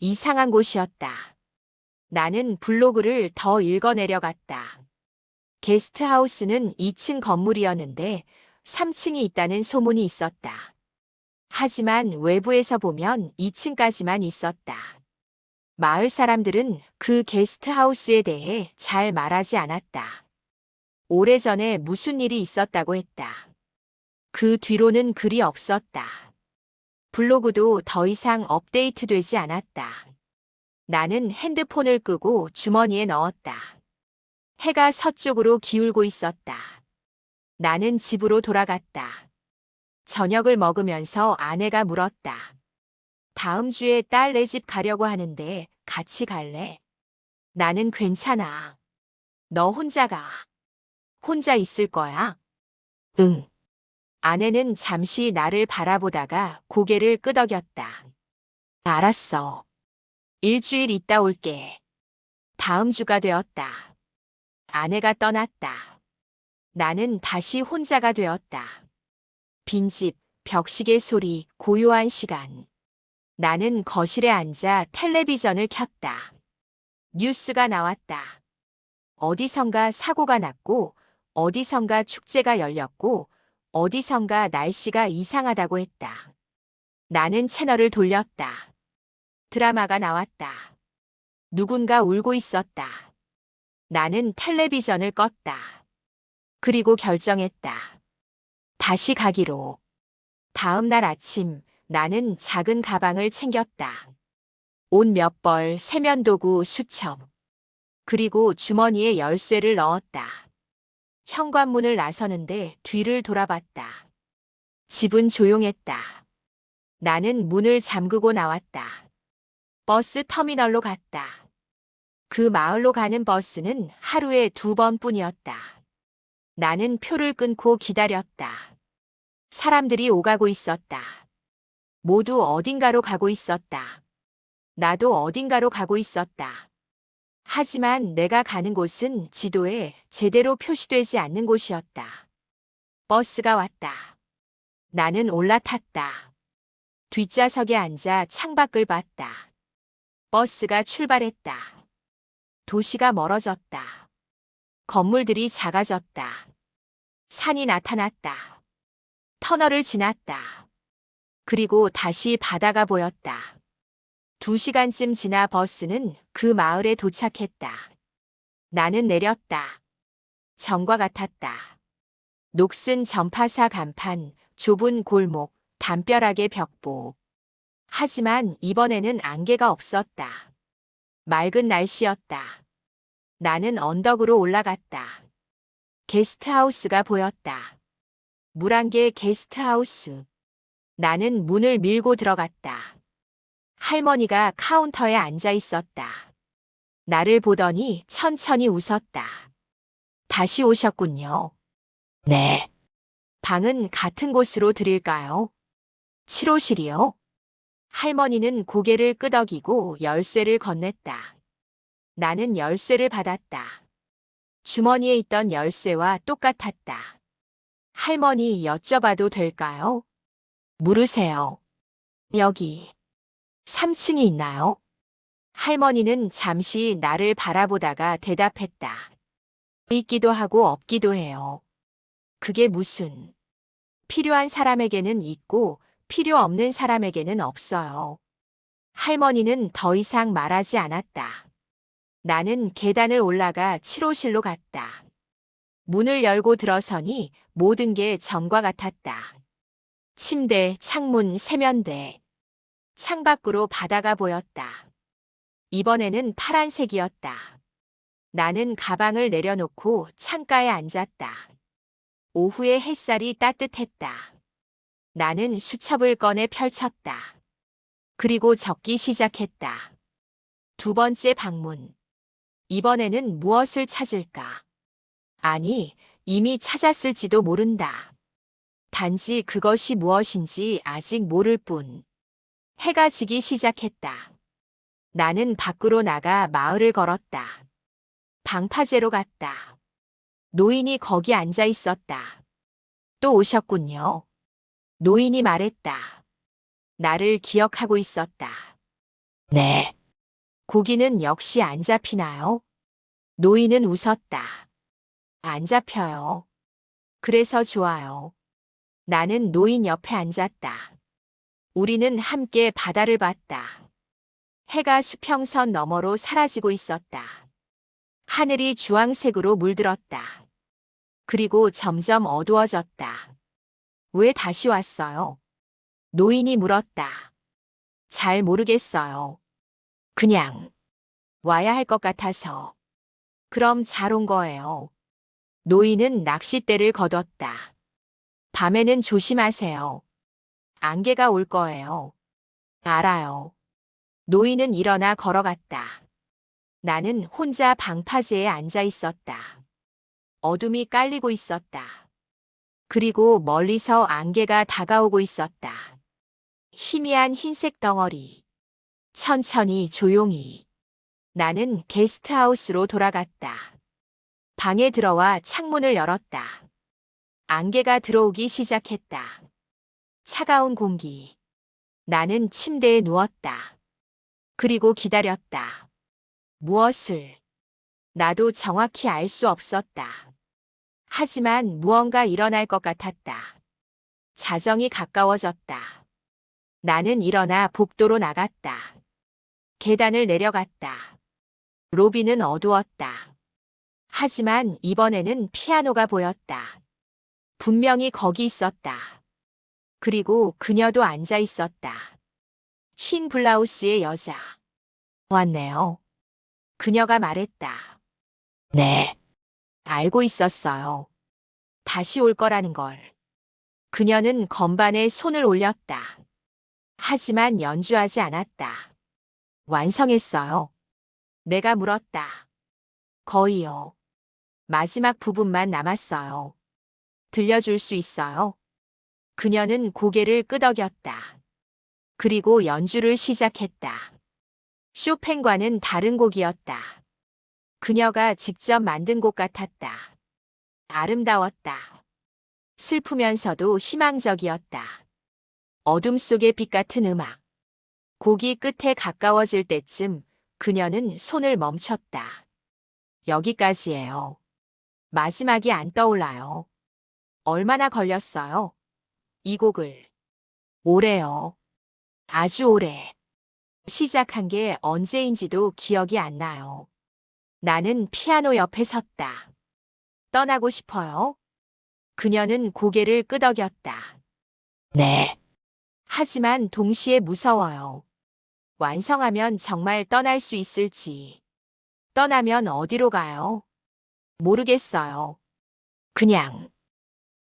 이상한 곳이었다. 나는 블로그를 더 읽어 내려갔다. 게스트하우스는 2층 건물이었는데 3층이 있다는 소문이 있었다. 하지만 외부에서 보면 2층까지만 있었다. 마을 사람들은 그 게스트하우스에 대해 잘 말하지 않았다. 오래전에 무슨 일이 있었다고 했다. 그 뒤로는 글이 없었다. 블로그도 더 이상 업데이트되지 않았다. 나는 핸드폰을 끄고 주머니에 넣었다. 해가 서쪽으로 기울고 있었다. 나는 집으로 돌아갔다. 저녁을 먹으면서 아내가 물었다. 다음 주에 딸네 집 가려고 하는데 같이 갈래? 나는 괜찮아. 너 혼자 가. 혼자 있을 거야? 응. 아내는 잠시 나를 바라보다가 고개를 끄덕였다. 알았어. 일주일 있다 올게. 다음 주가 되었다. 아내가 떠났다. 나는 다시 혼자가 되었다. 빈집, 벽시계 소리, 고요한 시간. 나는 거실에 앉아 텔레비전을 켰다. 뉴스가 나왔다. 어디선가 사고가 났고, 어디선가 축제가 열렸고, 어디선가 날씨가 이상하다고 했다. 나는 채널을 돌렸다. 드라마가 나왔다. 누군가 울고 있었다. 나는 텔레비전을 껐다. 그리고 결정했다. 다시 가기로. 다음 날 아침 나는 작은 가방을 챙겼다. 옷 몇 벌, 세면도구 수첩. 그리고 주머니에 열쇠를 넣었다. 현관문을 나서는데 뒤를 돌아봤다. 집은 조용했다. 나는 문을 잠그고 나왔다. 버스 터미널로 갔다. 그 마을로 가는 버스는 하루에 2번뿐이었다. 나는 표를 끊고 기다렸다. 사람들이 오가고 있었다. 모두 어딘가로 가고 있었다. 나도 어딘가로 가고 있었다. 하지만 내가 가는 곳은 지도에 제대로 표시되지 않는 곳이었다. 버스가 왔다. 나는 올라탔다. 뒷좌석에 앉아 창밖을 봤다. 버스가 출발했다. 도시가 멀어졌다. 건물들이 작아졌다. 산이 나타났다. 터널을 지났다. 그리고 다시 바다가 보였다. 2시간쯤 지나 버스는 그 마을에 도착했다. 나는 내렸다. 전과 같았다. 녹슨 전파사 간판, 좁은 골목, 담벼락의 벽보. 하지만 이번에는 안개가 없었다. 맑은 날씨였다. 나는 언덕으로 올라갔다. 게스트하우스가 보였다. 물안개 게스트하우스. 나는 문을 밀고 들어갔다. 할머니가 카운터에 앉아 있었다. 나를 보더니 천천히 웃었다. 다시 오셨군요. 네. 방은 같은 곳으로 드릴까요? 7호실이요? 할머니는 고개를 끄덕이고 열쇠를 건넸다. 나는 열쇠를 받았다. 주머니에 있던 열쇠와 똑같았다. 할머니 여쭤봐도 될까요? 물으세요. 여기 3층이 있나요? 할머니는 잠시 나를 바라보다가 대답했다. 있기도 하고 없기도 해요. 그게 무슨? 필요한 사람에게는 있고 필요 없는 사람에게는 없어요. 할머니는 더 이상 말하지 않았다. 나는 계단을 올라가 7호실로 갔다. 문을 열고 들어서니 모든 게 전과 같았다. 침대, 창문, 세면대. 창밖으로 바다가 보였다. 이번에는 파란색이었다. 나는 가방을 내려놓고 창가에 앉았다. 오후의 햇살이 따뜻했다. 나는 수첩을 꺼내 펼쳤다. 그리고 적기 시작했다. 2번째 방문. 이번에는 무엇을 찾을까? 아니, 이미 찾았을지도 모른다. 단지 그것이 무엇인지 아직 모를 뿐. 해가 지기 시작했다. 나는 밖으로 나가 마을을 걸었다. 방파제로 갔다. 노인이 거기 앉아 있었다. 또 오셨군요. 노인이 말했다. 나를 기억하고 있었다. 네. 고기는 역시 안 잡히나요? 노인은 웃었다. 안 잡혀요. 그래서 좋아요. 나는 노인 옆에 앉았다. 우리는 함께 바다를 봤다. 해가 수평선 너머로 사라지고 있었다. 하늘이 주황색으로 물들었다. 그리고 점점 어두워졌다. 왜 다시 왔어요? 노인이 물었다. 잘 모르겠어요. 그냥 와야 할 것 같아서. 그럼 잘 온 거예요. 노인은 낚싯대를 걷었다. 밤에는 조심하세요. 안개가 올 거예요. 알아요. 노인은 일어나 걸어갔다. 나는 혼자 방파제에 앉아 있었다. 어둠이 깔리고 있었다. 그리고 멀리서 안개가 다가오고 있었다. 희미한 흰색 덩어리. 천천히 조용히. 나는 게스트하우스로 돌아갔다. 방에 들어와 창문을 열었다. 안개가 들어오기 시작했다. 차가운 공기. 나는 침대에 누웠다. 그리고 기다렸다. 무엇을? 나도 정확히 알 수 없었다. 하지만 무언가 일어날 것 같았다. 자정이 가까워졌다. 나는 일어나 복도로 나갔다. 계단을 내려갔다. 로비는 어두웠다. 하지만 이번에는 피아노가 보였다. 분명히 거기 있었다. 그리고 그녀도 앉아 있었다. 흰 블라우스의 여자. 왔네요. 그녀가 말했다. 네, 알고 있었어요. 다시 올 거라는 걸. 그녀는 건반에 손을 올렸다. 하지만 연주하지 않았다. 완성했어요. 내가 물었다. 거의요. 마지막 부분만 남았어요. 들려줄 수 있어요? 그녀는 고개를 끄덕였다. 그리고 연주를 시작했다. 쇼팽과는 다른 곡이었다. 그녀가 직접 만든 곡 같았다. 아름다웠다. 슬프면서도 희망적이었다. 어둠 속의 빛 같은 음악. 곡이 끝에 가까워질 때쯤 그녀는 손을 멈췄다. 여기까지예요. 마지막이 안 떠올라요. 얼마나 걸렸어요? 이 곡을. 오래요. 아주 오래. 시작한 게 언제인지도 기억이 안 나요. 나는 피아노 옆에 섰다. 떠나고 싶어요? 그녀는 고개를 끄덕였다. 네. 하지만 동시에 무서워요. 완성하면 정말 떠날 수 있을지. 떠나면 어디로 가요? 모르겠어요. 그냥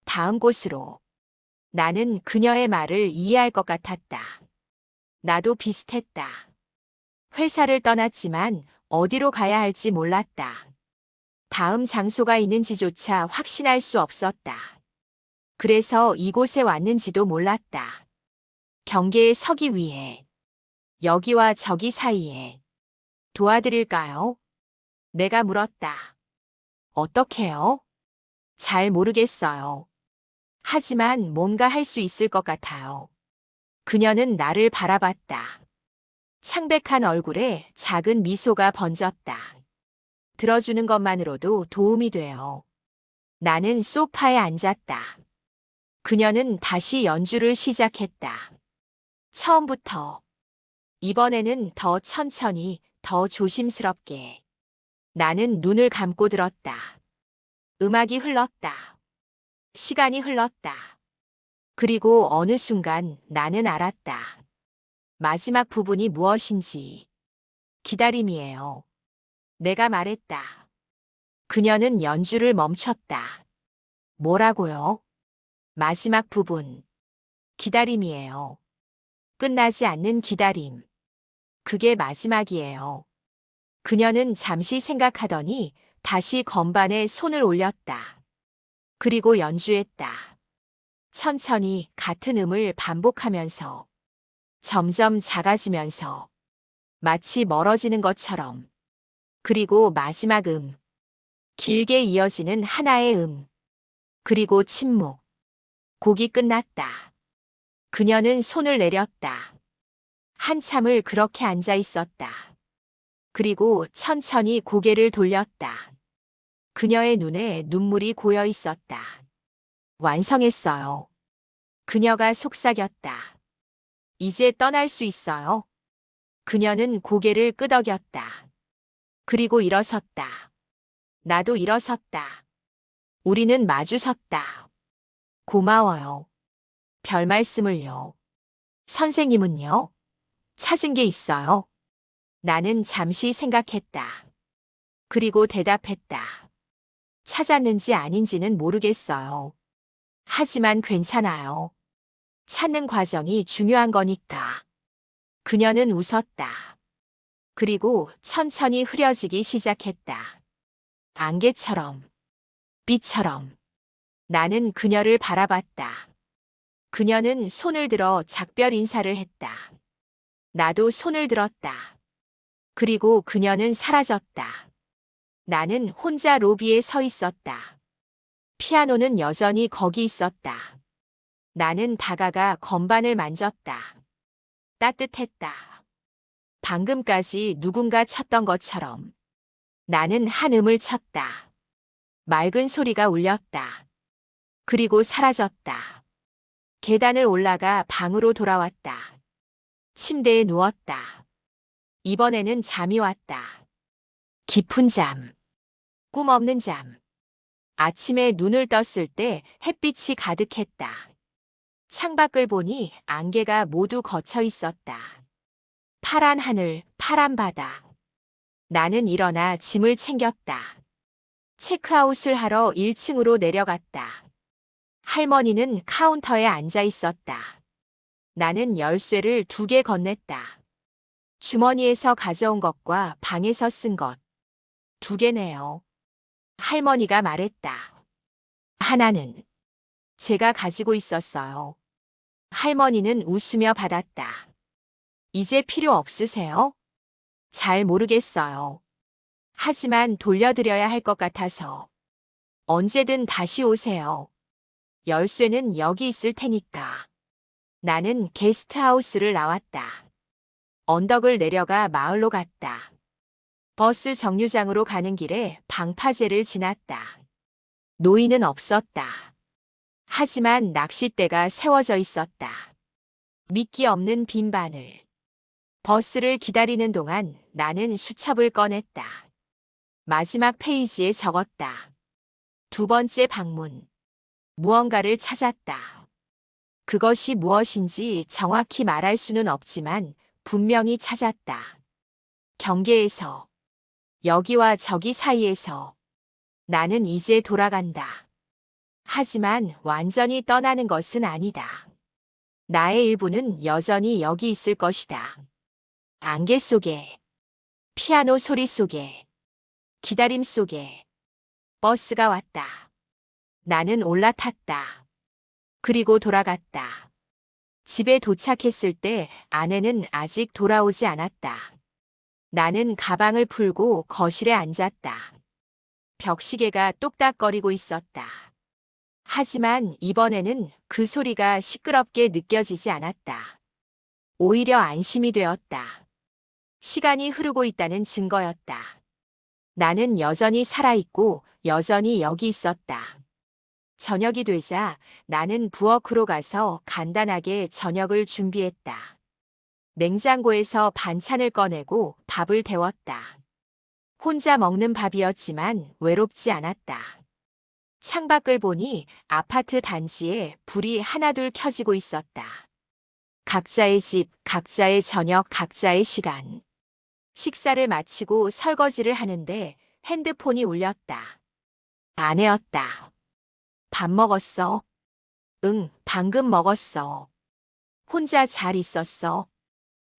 다음 곳으로. 나는 그녀의 말을 이해할 것 같았다. 나도 비슷했다. 회사를 떠났지만 어디로 가야 할지 몰랐다. 다음 장소가 있는지조차 확신할 수 없었다. 그래서 이곳에 왔는지도 몰랐다. 경계에 서기 위해. 여기와 저기 사이에. 도와드릴까요? 내가 물었다. 어떻게요? 잘 모르겠어요. 하지만 뭔가 할 수 있을 것 같아요. 그녀는 나를 바라봤다. 창백한 얼굴에 작은 미소가 번졌다. 들어주는 것만으로도 도움이 돼요. 나는 소파에 앉았다. 그녀는 다시 연주를 시작했다. 처음부터. 이번에는 더 천천히, 더 조심스럽게. 나는 눈을 감고 들었다. 음악이 흘렀다. 시간이 흘렀다. 그리고 어느 순간 나는 알았다. 마지막 부분이 무엇인지. 기다림이에요. 내가 말했다. 그녀는 연주를 멈췄다. 뭐라고요? 마지막 부분. 기다림이에요. 끝나지 않는 기다림. 그게 마지막이에요. 그녀는 잠시 생각하더니 다시 건반에 손을 올렸다. 그리고 연주했다. 천천히 같은 음을 반복하면서 점점 작아지면서 마치 멀어지는 것처럼. 그리고 마지막 길게 이어지는 하나의 그리고 침묵. 곡이 끝났다. 그녀는 손을 내렸다. 한참을 그렇게 앉아 있었다. 그리고 천천히 고개를 돌렸다. 그녀의 눈에 눈물이 고여 있었다. 완성했어요. 그녀가 속삭였다. 이제 떠날 수 있어요. 그녀는 고개를 끄덕였다. 그리고 일어섰다. 나도 일어섰다. 우리는 마주섰다. 고마워요. 별 말씀을요. 선생님은요? 찾은 게 있어요. 나는 잠시 생각했다. 그리고 대답했다. 찾았는지 아닌지는 모르겠어요. 하지만 괜찮아요. 찾는 과정이 중요한 거니까. 그녀는 웃었다. 그리고 천천히 흐려지기 시작했다. 안개처럼, 빛처럼. 나는 그녀를 바라봤다. 그녀는 손을 들어 작별 인사를 했다. 나도 손을 들었다. 그리고 그녀는 사라졌다. 나는 혼자 로비에 서 있었다. 피아노는 여전히 거기 있었다. 나는 다가가 건반을 만졌다. 따뜻했다. 방금까지 누군가 쳤던 것처럼. 나는 한 음을 쳤다. 맑은 소리가 울렸다. 그리고 사라졌다. 계단을 올라가 방으로 돌아왔다. 침대에 누웠다. 이번에는 잠이 왔다. 깊은 잠. 꿈 없는 잠. 아침에 눈을 떴을 때 햇빛이 가득했다. 창밖을 보니 안개가 모두 걷혀 있었다. 파란 하늘, 파란 바다. 나는 일어나 짐을 챙겼다. 체크아웃을 하러 1층으로 내려갔다. 할머니는 카운터에 앉아 있었다. 나는 열쇠를 2개 건넸다. 주머니에서 가져온 것과 방에서 쓴 것. 2개네요. 할머니가 말했다. 하나는 제가 가지고 있었어요. 할머니는 웃으며 받았다. 이제 필요 없으세요? 잘 모르겠어요. 하지만 돌려드려야 할 것 같아서. 언제든 다시 오세요. 열쇠는 여기 있을 테니까. 나는 게스트하우스를 나왔다. 언덕을 내려가 마을로 갔다. 버스 정류장으로 가는 길에 방파제를 지났다. 노인은 없었다. 하지만 낚싯대가 세워져 있었다. 미끼 없는 빈 바늘. 버스를 기다리는 동안 나는 수첩을 꺼냈다. 마지막 페이지에 적었다. 2번째 방문. 무언가를 찾았다. 그것이 무엇인지 정확히 말할 수는 없지만 분명히 찾았다. 경계에서, 여기와 저기 사이에서. 나는 이제 돌아간다. 하지만 완전히 떠나는 것은 아니다. 나의 일부는 여전히 여기 있을 것이다. 안개 속에, 피아노 소리 속에, 기다림 속에. 버스가 왔다. 나는 올라탔다. 그리고 돌아갔다. 집에 도착했을 때 아내는 아직 돌아오지 않았다. 나는 가방을 풀고 거실에 앉았다. 벽시계가 똑딱거리고 있었다. 하지만 이번에는 그 소리가 시끄럽게 느껴지지 않았다. 오히려 안심이 되었다. 시간이 흐르고 있다는 증거였다. 나는 여전히 살아있고 여전히 여기 있었다. 저녁이 되자 나는 부엌으로 가서 간단하게 저녁을 준비했다. 냉장고에서 반찬을 꺼내고 밥을 데웠다. 혼자 먹는 밥이었지만 외롭지 않았다. 창밖을 보니 아파트 단지에 불이 하나둘 켜지고 있었다. 각자의 집, 각자의 저녁, 각자의 시간. 식사를 마치고 설거지를 하는데 핸드폰이 울렸다. 아내였다. 밥 먹었어? 응, 방금 먹었어. 혼자 잘 있었어?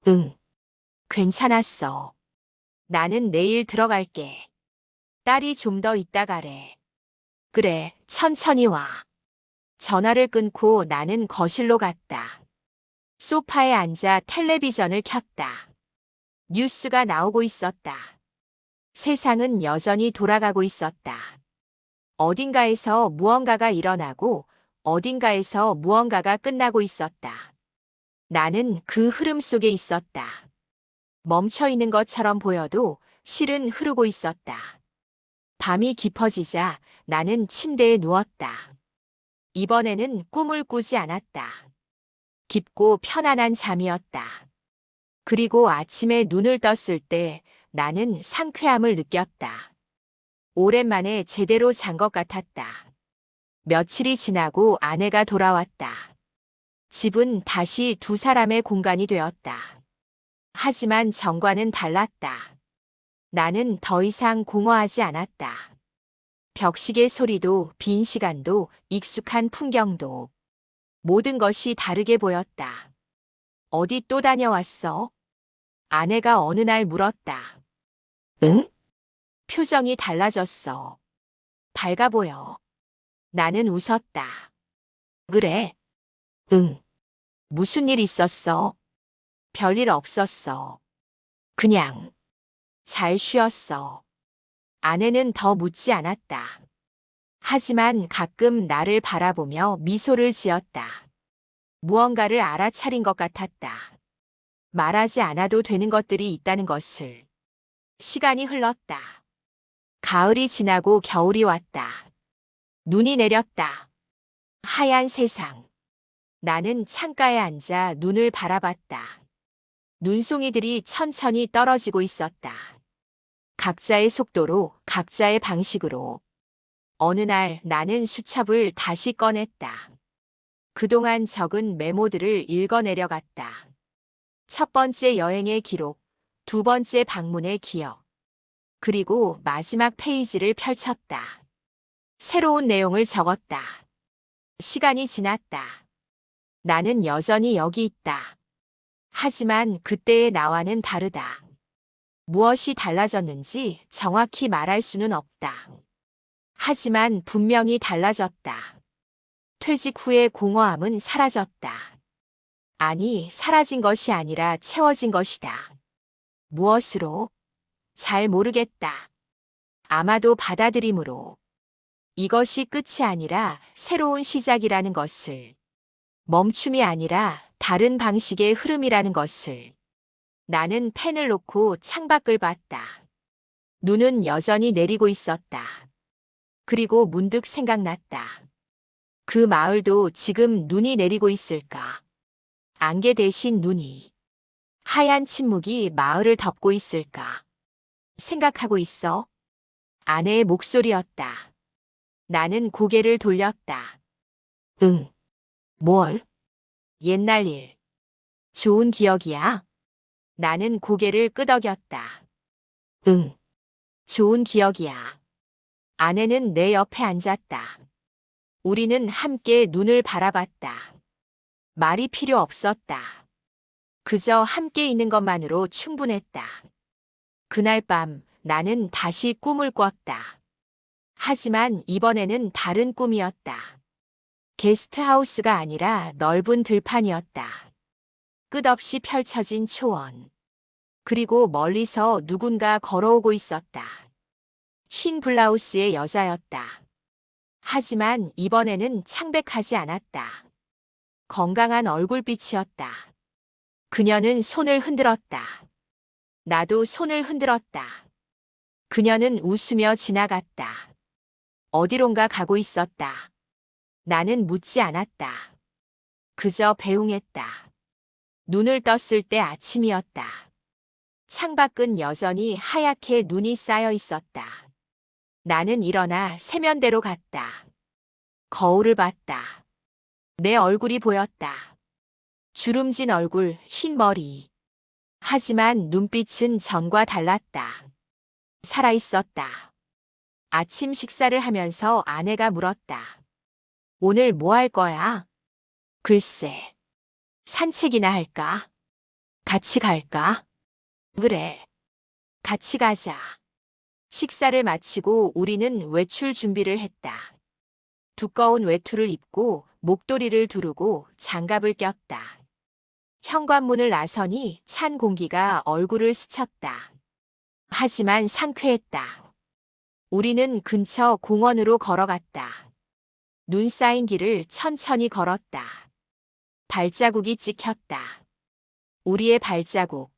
응, 괜찮았어. 나는 내일 들어갈게. 딸이 좀 더 있다 가래. 그래, 천천히 와. 전화를 끊고 나는 거실로 갔다. 소파에 앉아 텔레비전을 켰다. 뉴스가 나오고 있었다. 세상은 여전히 돌아가고 있었다. 어딘가에서 무언가가 일어나고 어딘가에서 무언가가 끝나고 있었다. 나는 그 흐름 속에 있었다. 멈춰 있는 것처럼 보여도 실은 흐르고 있었다. 밤이 깊어지자 나는 침대에 누웠다. 이번에는 꿈을 꾸지 않았다. 깊고 편안한 잠이었다. 그리고 아침에 눈을 떴을 때 나는 상쾌함을 느꼈다. 오랜만에 제대로 잔 것 같았다. 며칠이 지나고 아내가 돌아왔다. 집은 다시 2사람의 공간이 되었다. 하지만 전과는 달랐다. 나는 더 이상 공허하지 않았다. 벽시계 소리도 빈 시간도 익숙한 풍경도 모든 것이 다르게 보였다. 어디 또 다녀왔어? 아내가 어느 날 물었다. 응? 표정이 달라졌어. 밝아 보여. 나는 웃었다. 그래? 응. 무슨 일 있었어? 별일 없었어. 그냥 잘 쉬었어. 아내는 더 묻지 않았다. 하지만 가끔 나를 바라보며 미소를 지었다. 무언가를 알아차린 것 같았다. 말하지 않아도 되는 것들이 있다는 것을. 시간이 흘렀다. 가을이 지나고 겨울이 왔다. 눈이 내렸다. 하얀 세상. 나는 창가에 앉아 눈을 바라봤다. 눈송이들이 천천히 떨어지고 있었다. 각자의 속도로, 각자의 방식으로. 어느 날 나는 수첩을 다시 꺼냈다. 그동안 적은 메모들을 읽어내려갔다. 1번째 여행의 기록, 2번째 방문의 기억. 그리고 마지막 페이지를 펼쳤다. 새로운 내용을 적었다. 시간이 지났다. 나는 여전히 여기 있다. 하지만 그때의 나와는 다르다. 무엇이 달라졌는지 정확히 말할 수는 없다. 하지만 분명히 달라졌다. 퇴직 후의 공허함은 사라졌다. 아니, 사라진 것이 아니라 채워진 것이다. 무엇으로? 잘 모르겠다. 아마도 받아들임으로. 이것이 끝이 아니라 새로운 시작이라는 것을. 멈춤이 아니라 다른 방식의 흐름이라는 것을. 나는 펜을 놓고 창밖을 봤다. 눈은 여전히 내리고 있었다. 그리고 문득 생각났다. 그 마을도 지금 눈이 내리고 있을까? 안개 대신 눈이. 하얀 침묵이 마을을 덮고 있을까? 생각하고 있어? 아내의 목소리였다. 나는 고개를 돌렸다. 응. 뭘? 옛날 일. 좋은 기억이야? 나는 고개를 끄덕였다. 응. 좋은 기억이야. 아내는 내 옆에 앉았다. 우리는 함께 눈을 바라봤다. 말이 필요 없었다. 그저 함께 있는 것만으로 충분했다. 그날 밤 나는 다시 꿈을 꿨다. 하지만 이번에는 다른 꿈이었다. 게스트하우스가 아니라 넓은 들판이었다. 끝없이 펼쳐진 초원. 그리고 멀리서 누군가 걸어오고 있었다. 흰 블라우스의 여자였다. 하지만 이번에는 창백하지 않았다. 건강한 얼굴빛이었다. 그녀는 손을 흔들었다. 나도 손을 흔들었다. 그녀는 웃으며 지나갔다. 어디론가 가고 있었다. 나는 묻지 않았다. 그저 배웅했다. 눈을 떴을 때 아침이었다. 창밖은 여전히 하얗게 눈이 쌓여 있었다. 나는 일어나 세면대로 갔다. 거울을 봤다. 내 얼굴이 보였다. 주름진 얼굴, 흰 머리. 하지만 눈빛은 전과 달랐다. 살아있었다. 아침 식사를 하면서 아내가 물었다. 오늘 뭐 할 거야? 글쎄, 산책이나 할까? 같이 갈까? 그래, 같이 가자. 식사를 마치고 우리는 외출 준비를 했다. 두꺼운 외투를 입고 목도리를 두르고 장갑을 꼈다. 현관문을 나서니 찬 공기가 얼굴을 스쳤다. 하지만 상쾌했다. 우리는 근처 공원으로 걸어갔다. 눈 쌓인 길을 천천히 걸었다. 발자국이 찍혔다. 우리의 발자국.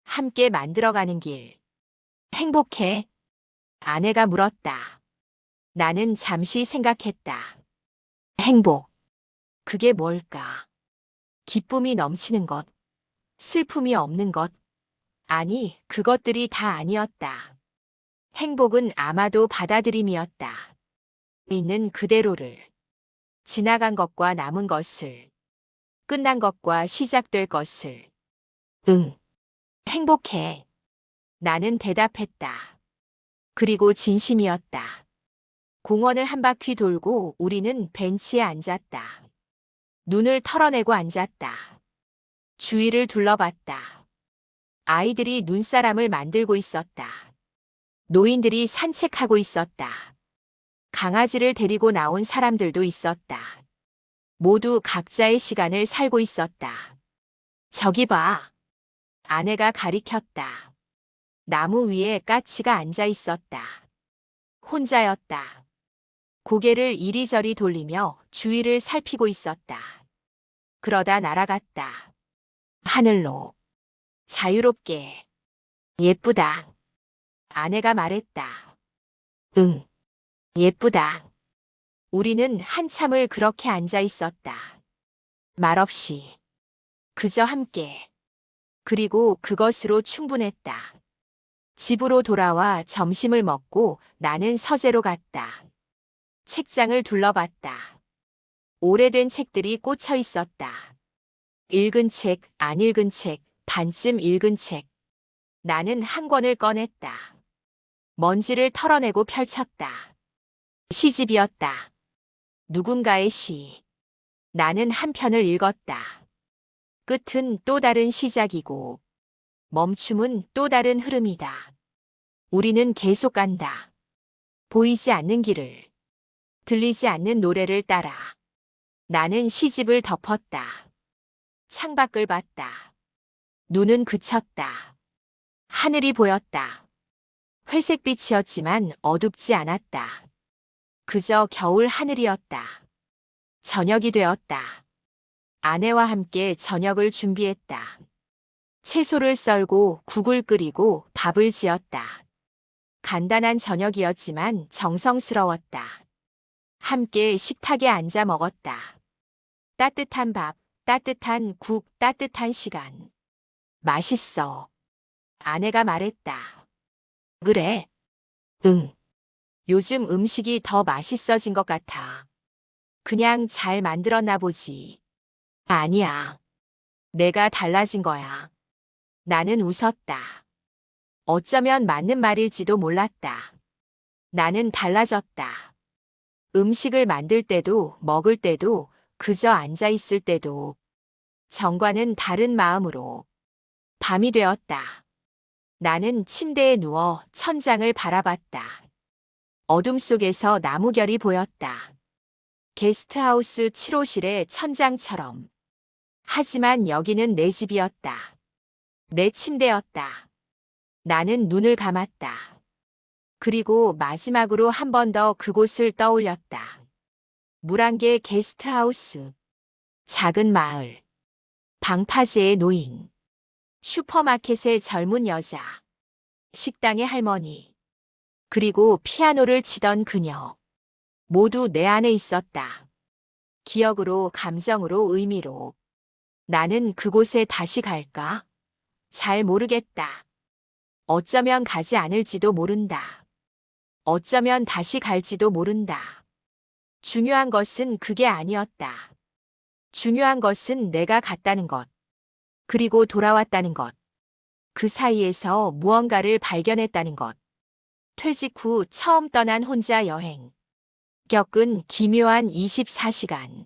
함께 만들어가는 길. 행복해? 아내가 물었다. 나는 잠시 생각했다. 행복. 그게 뭘까? 기쁨이 넘치는 것, 슬픔이 없는 것. 아니, 그것들이 다 아니었다. 행복은 아마도 받아들임이었다. 있는 그대로를. 지나간 것과 남은 것을. 끝난 것과 시작될 것을. 응. 행복해. 나는 대답했다. 그리고 진심이었다. 공원을 한 바퀴 돌고 우리는 벤치에 앉았다. 눈을 털어내고 앉았다. 주위를 둘러봤다. 아이들이 눈사람을 만들고 있었다. 노인들이 산책하고 있었다. 강아지를 데리고 나온 사람들도 있었다. 모두 각자의 시간을 살고 있었다. 저기 봐. 아내가 가리켰다. 나무 위에 까치가 앉아 있었다. 혼자였다. 고개를 이리저리 돌리며 주위를 살피고 있었다. 그러다 날아갔다. 하늘로. 자유롭게. 예쁘다. 아내가 말했다. 응. 예쁘다. 우리는 한참을 그렇게 앉아 있었다. 말없이. 그저 함께. 그리고 그것으로 충분했다. 집으로 돌아와 점심을 먹고 나는 서재로 갔다. 책장을 둘러봤다. 오래된 책들이 꽂혀 있었다. 읽은 책, 안 읽은 책, 반쯤 읽은 책. 나는 한 권을 꺼냈다. 먼지를 털어내고 펼쳤다. 시집이었다. 누군가의 시. 나는 한 편을 읽었다. 끝은 또 다른 시작이고 멈춤은 또 다른 흐름이다. 우리는 계속 간다. 보이지 않는 길을, 들리지 않는 노래를 따라. 나는 시집을 덮었다. 창밖을 봤다. 눈은 그쳤다. 하늘이 보였다. 회색빛이었지만 어둡지 않았다. 그저 겨울 하늘이었다. 저녁이 되었다. 아내와 함께 저녁을 준비했다. 채소를 썰고 국을 끓이고 밥을 지었다. 간단한 저녁이었지만 정성스러웠다. 함께 식탁에 앉아 먹었다. 따뜻한 밥, 따뜻한 국, 따뜻한 시간. 맛있어. 아내가 말했다. 그래? 응. 요즘 음식이 더 맛있어진 것 같아. 그냥 잘 만들었나 보지. 아니야. 내가 달라진 거야. 나는 웃었다. 어쩌면 맞는 말일지도 몰랐다. 나는 달라졌다. 음식을 만들 때도 먹을 때도 그저 앉아 있을 때도 전과는 다른 마음으로 밤이 되었다. 나는 침대에 누워 천장을 바라봤다. 어둠 속에서 나무결이 보였다. 게스트하우스 7호실의 천장처럼. 하지만 여기는 내 집이었다. 내 침대였다. 나는 눈을 감았다. 그리고 마지막으로 한 번 더 그곳을 떠올렸다. 물안개 게스트하우스. 작은 마을. 방파제의 노인. 슈퍼마켓의 젊은 여자. 식당의 할머니. 그리고 피아노를 치던 그녀. 모두 내 안에 있었다. 기억으로, 감정으로, 의미로. 나는 그곳에 다시 갈까? 잘 모르겠다. 어쩌면 가지 않을지도 모른다. 어쩌면 다시 갈지도 모른다. 중요한 것은 그게 아니었다. 중요한 것은 내가 갔다는 것. 그리고 돌아왔다는 것. 그 사이에서 무언가를 발견했다는 것. 퇴직 후 처음 떠난 혼자 여행. 겪은 기묘한 24시간.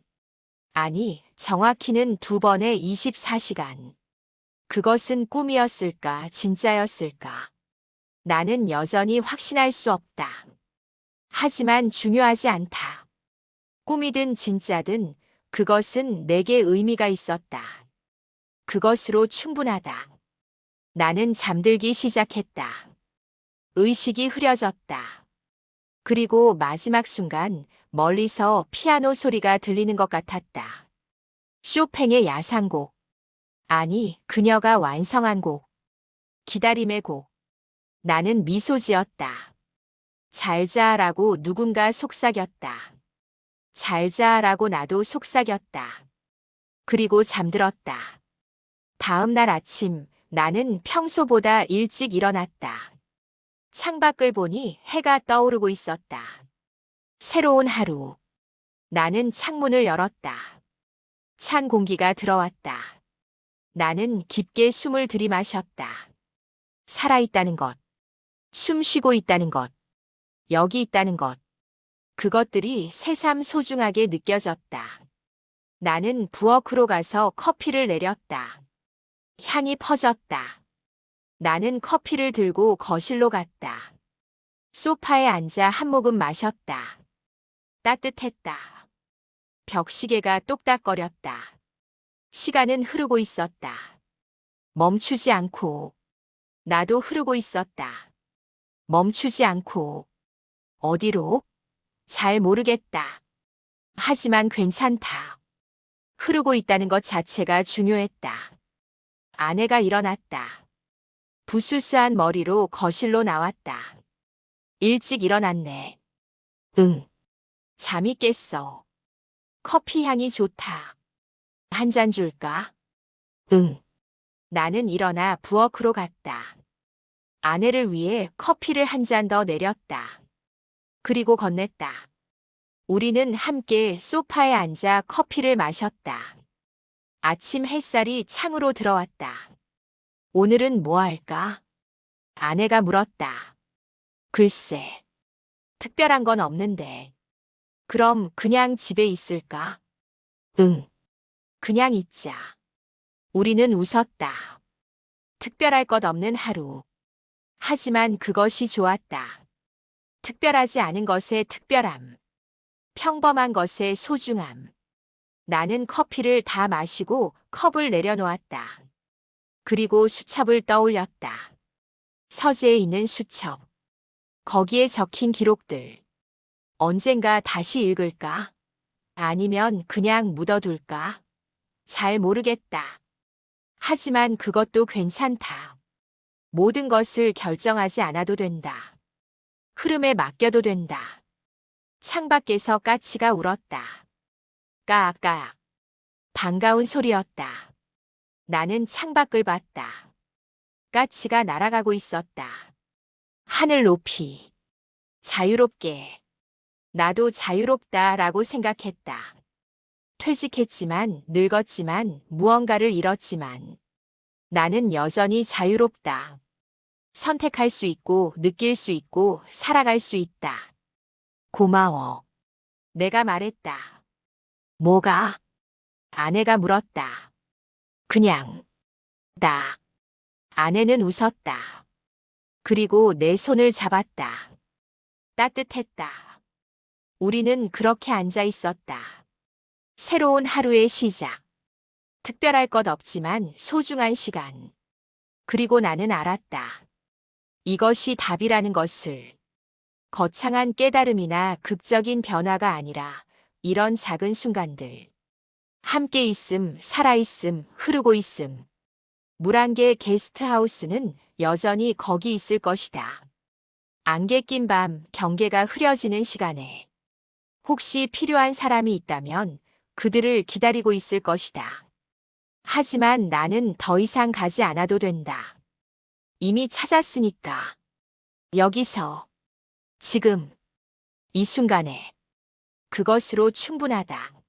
아니, 정확히는 2번의 24시간. 그것은 꿈이었을까, 진짜였을까? 나는 여전히 확신할 수 없다. 하지만 중요하지 않다. 꿈이든 진짜든 그것은 내게 의미가 있었다. 그것으로 충분하다. 나는 잠들기 시작했다. 의식이 흐려졌다. 그리고 마지막 순간 멀리서 피아노 소리가 들리는 것 같았다. 쇼팽의 야상곡. 아니, 그녀가 완성한 곡. 기다림의 곡. 나는 미소 지었다. 잘 자라고 누군가 속삭였다. 잘 자라고 나도 속삭였다. 그리고 잠들었다. 다음 날 아침 나는 평소보다 일찍 일어났다. 창밖을 보니 해가 떠오르고 있었다. 새로운 하루. 나는 창문을 열었다. 찬 공기가 들어왔다. 나는 깊게 숨을 들이마셨다. 살아있다는 것. 숨 쉬고 있다는 것. 여기 있다는 것. 그것들이 새삼 소중하게 느껴졌다. 나는 부엌으로 가서 커피를 내렸다. 향이 퍼졌다. 나는 커피를 들고 거실로 갔다. 소파에 앉아 한 모금 마셨다. 따뜻했다. 벽시계가 똑딱거렸다. 시간은 흐르고 있었다. 멈추지 않고. 나도 흐르고 있었다. 멈추지 않고. 어디로? 잘 모르겠다. 하지만 괜찮다. 흐르고 있다는 것 자체가 중요했다. 아내가 일어났다. 부스스한 머리로 거실로 나왔다. 일찍 일어났네. 응. 잠이 깼어. 커피 향이 좋다. 한 잔 줄까? 응. 나는 일어나 부엌으로 갔다. 아내를 위해 커피를 한 잔 더 내렸다. 그리고 건넸다. 우리는 함께 소파에 앉아 커피를 마셨다. 아침 햇살이 창으로 들어왔다. 오늘은 뭐 할까? 아내가 물었다. 글쎄, 특별한 건 없는데. 그럼 그냥 집에 있을까? 응, 그냥 있자. 우리는 웃었다. 특별할 것 없는 하루. 하지만 그것이 좋았다. 특별하지 않은 것의 특별함. 평범한 것의 소중함. 나는 커피를 다 마시고 컵을 내려놓았다. 그리고 수첩을 떠올렸다. 서재에 있는 수첩. 거기에 적힌 기록들. 언젠가 다시 읽을까? 아니면 그냥 묻어둘까? 잘 모르겠다. 하지만 그것도 괜찮다. 모든 것을 결정하지 않아도 된다. 흐름에 맡겨도 된다. 창밖에서 까치가 울었다. 까악. 반가운 소리였다. 나는 창밖을 봤다. 까치가 날아가고 있었다. 하늘 높이. 자유롭게. 나도 자유롭다라고 생각했다. 퇴직했지만, 늙었지만, 무언가를 잃었지만, 나는 여전히 자유롭다. 선택할 수 있고, 느낄 수 있고, 살아갈 수 있다. 고마워. 내가 말했다. 뭐가? 아내가 물었다. 그냥, 나. 아내는 웃었다. 그리고 내 손을 잡았다. 따뜻했다. 우리는 그렇게 앉아 있었다. 새로운 하루의 시작. 특별할 것 없지만 소중한 시간. 그리고 나는 알았다. 이것이 답이라는 것을. 거창한 깨달음이나 극적인 변화가 아니라 이런 작은 순간들. 함께 있음, 살아있음, 흐르고 있음. 물안개 게스트하우스는 여전히 거기 있을 것이다. 안개 낀 밤, 경계가 흐려지는 시간에. 혹시 필요한 사람이 있다면 그들을 기다리고 있을 것이다. 하지만 나는 더 이상 가지 않아도 된다. 이미 찾았으니까. 여기서, 지금, 이 순간에. 그것으로 충분하다.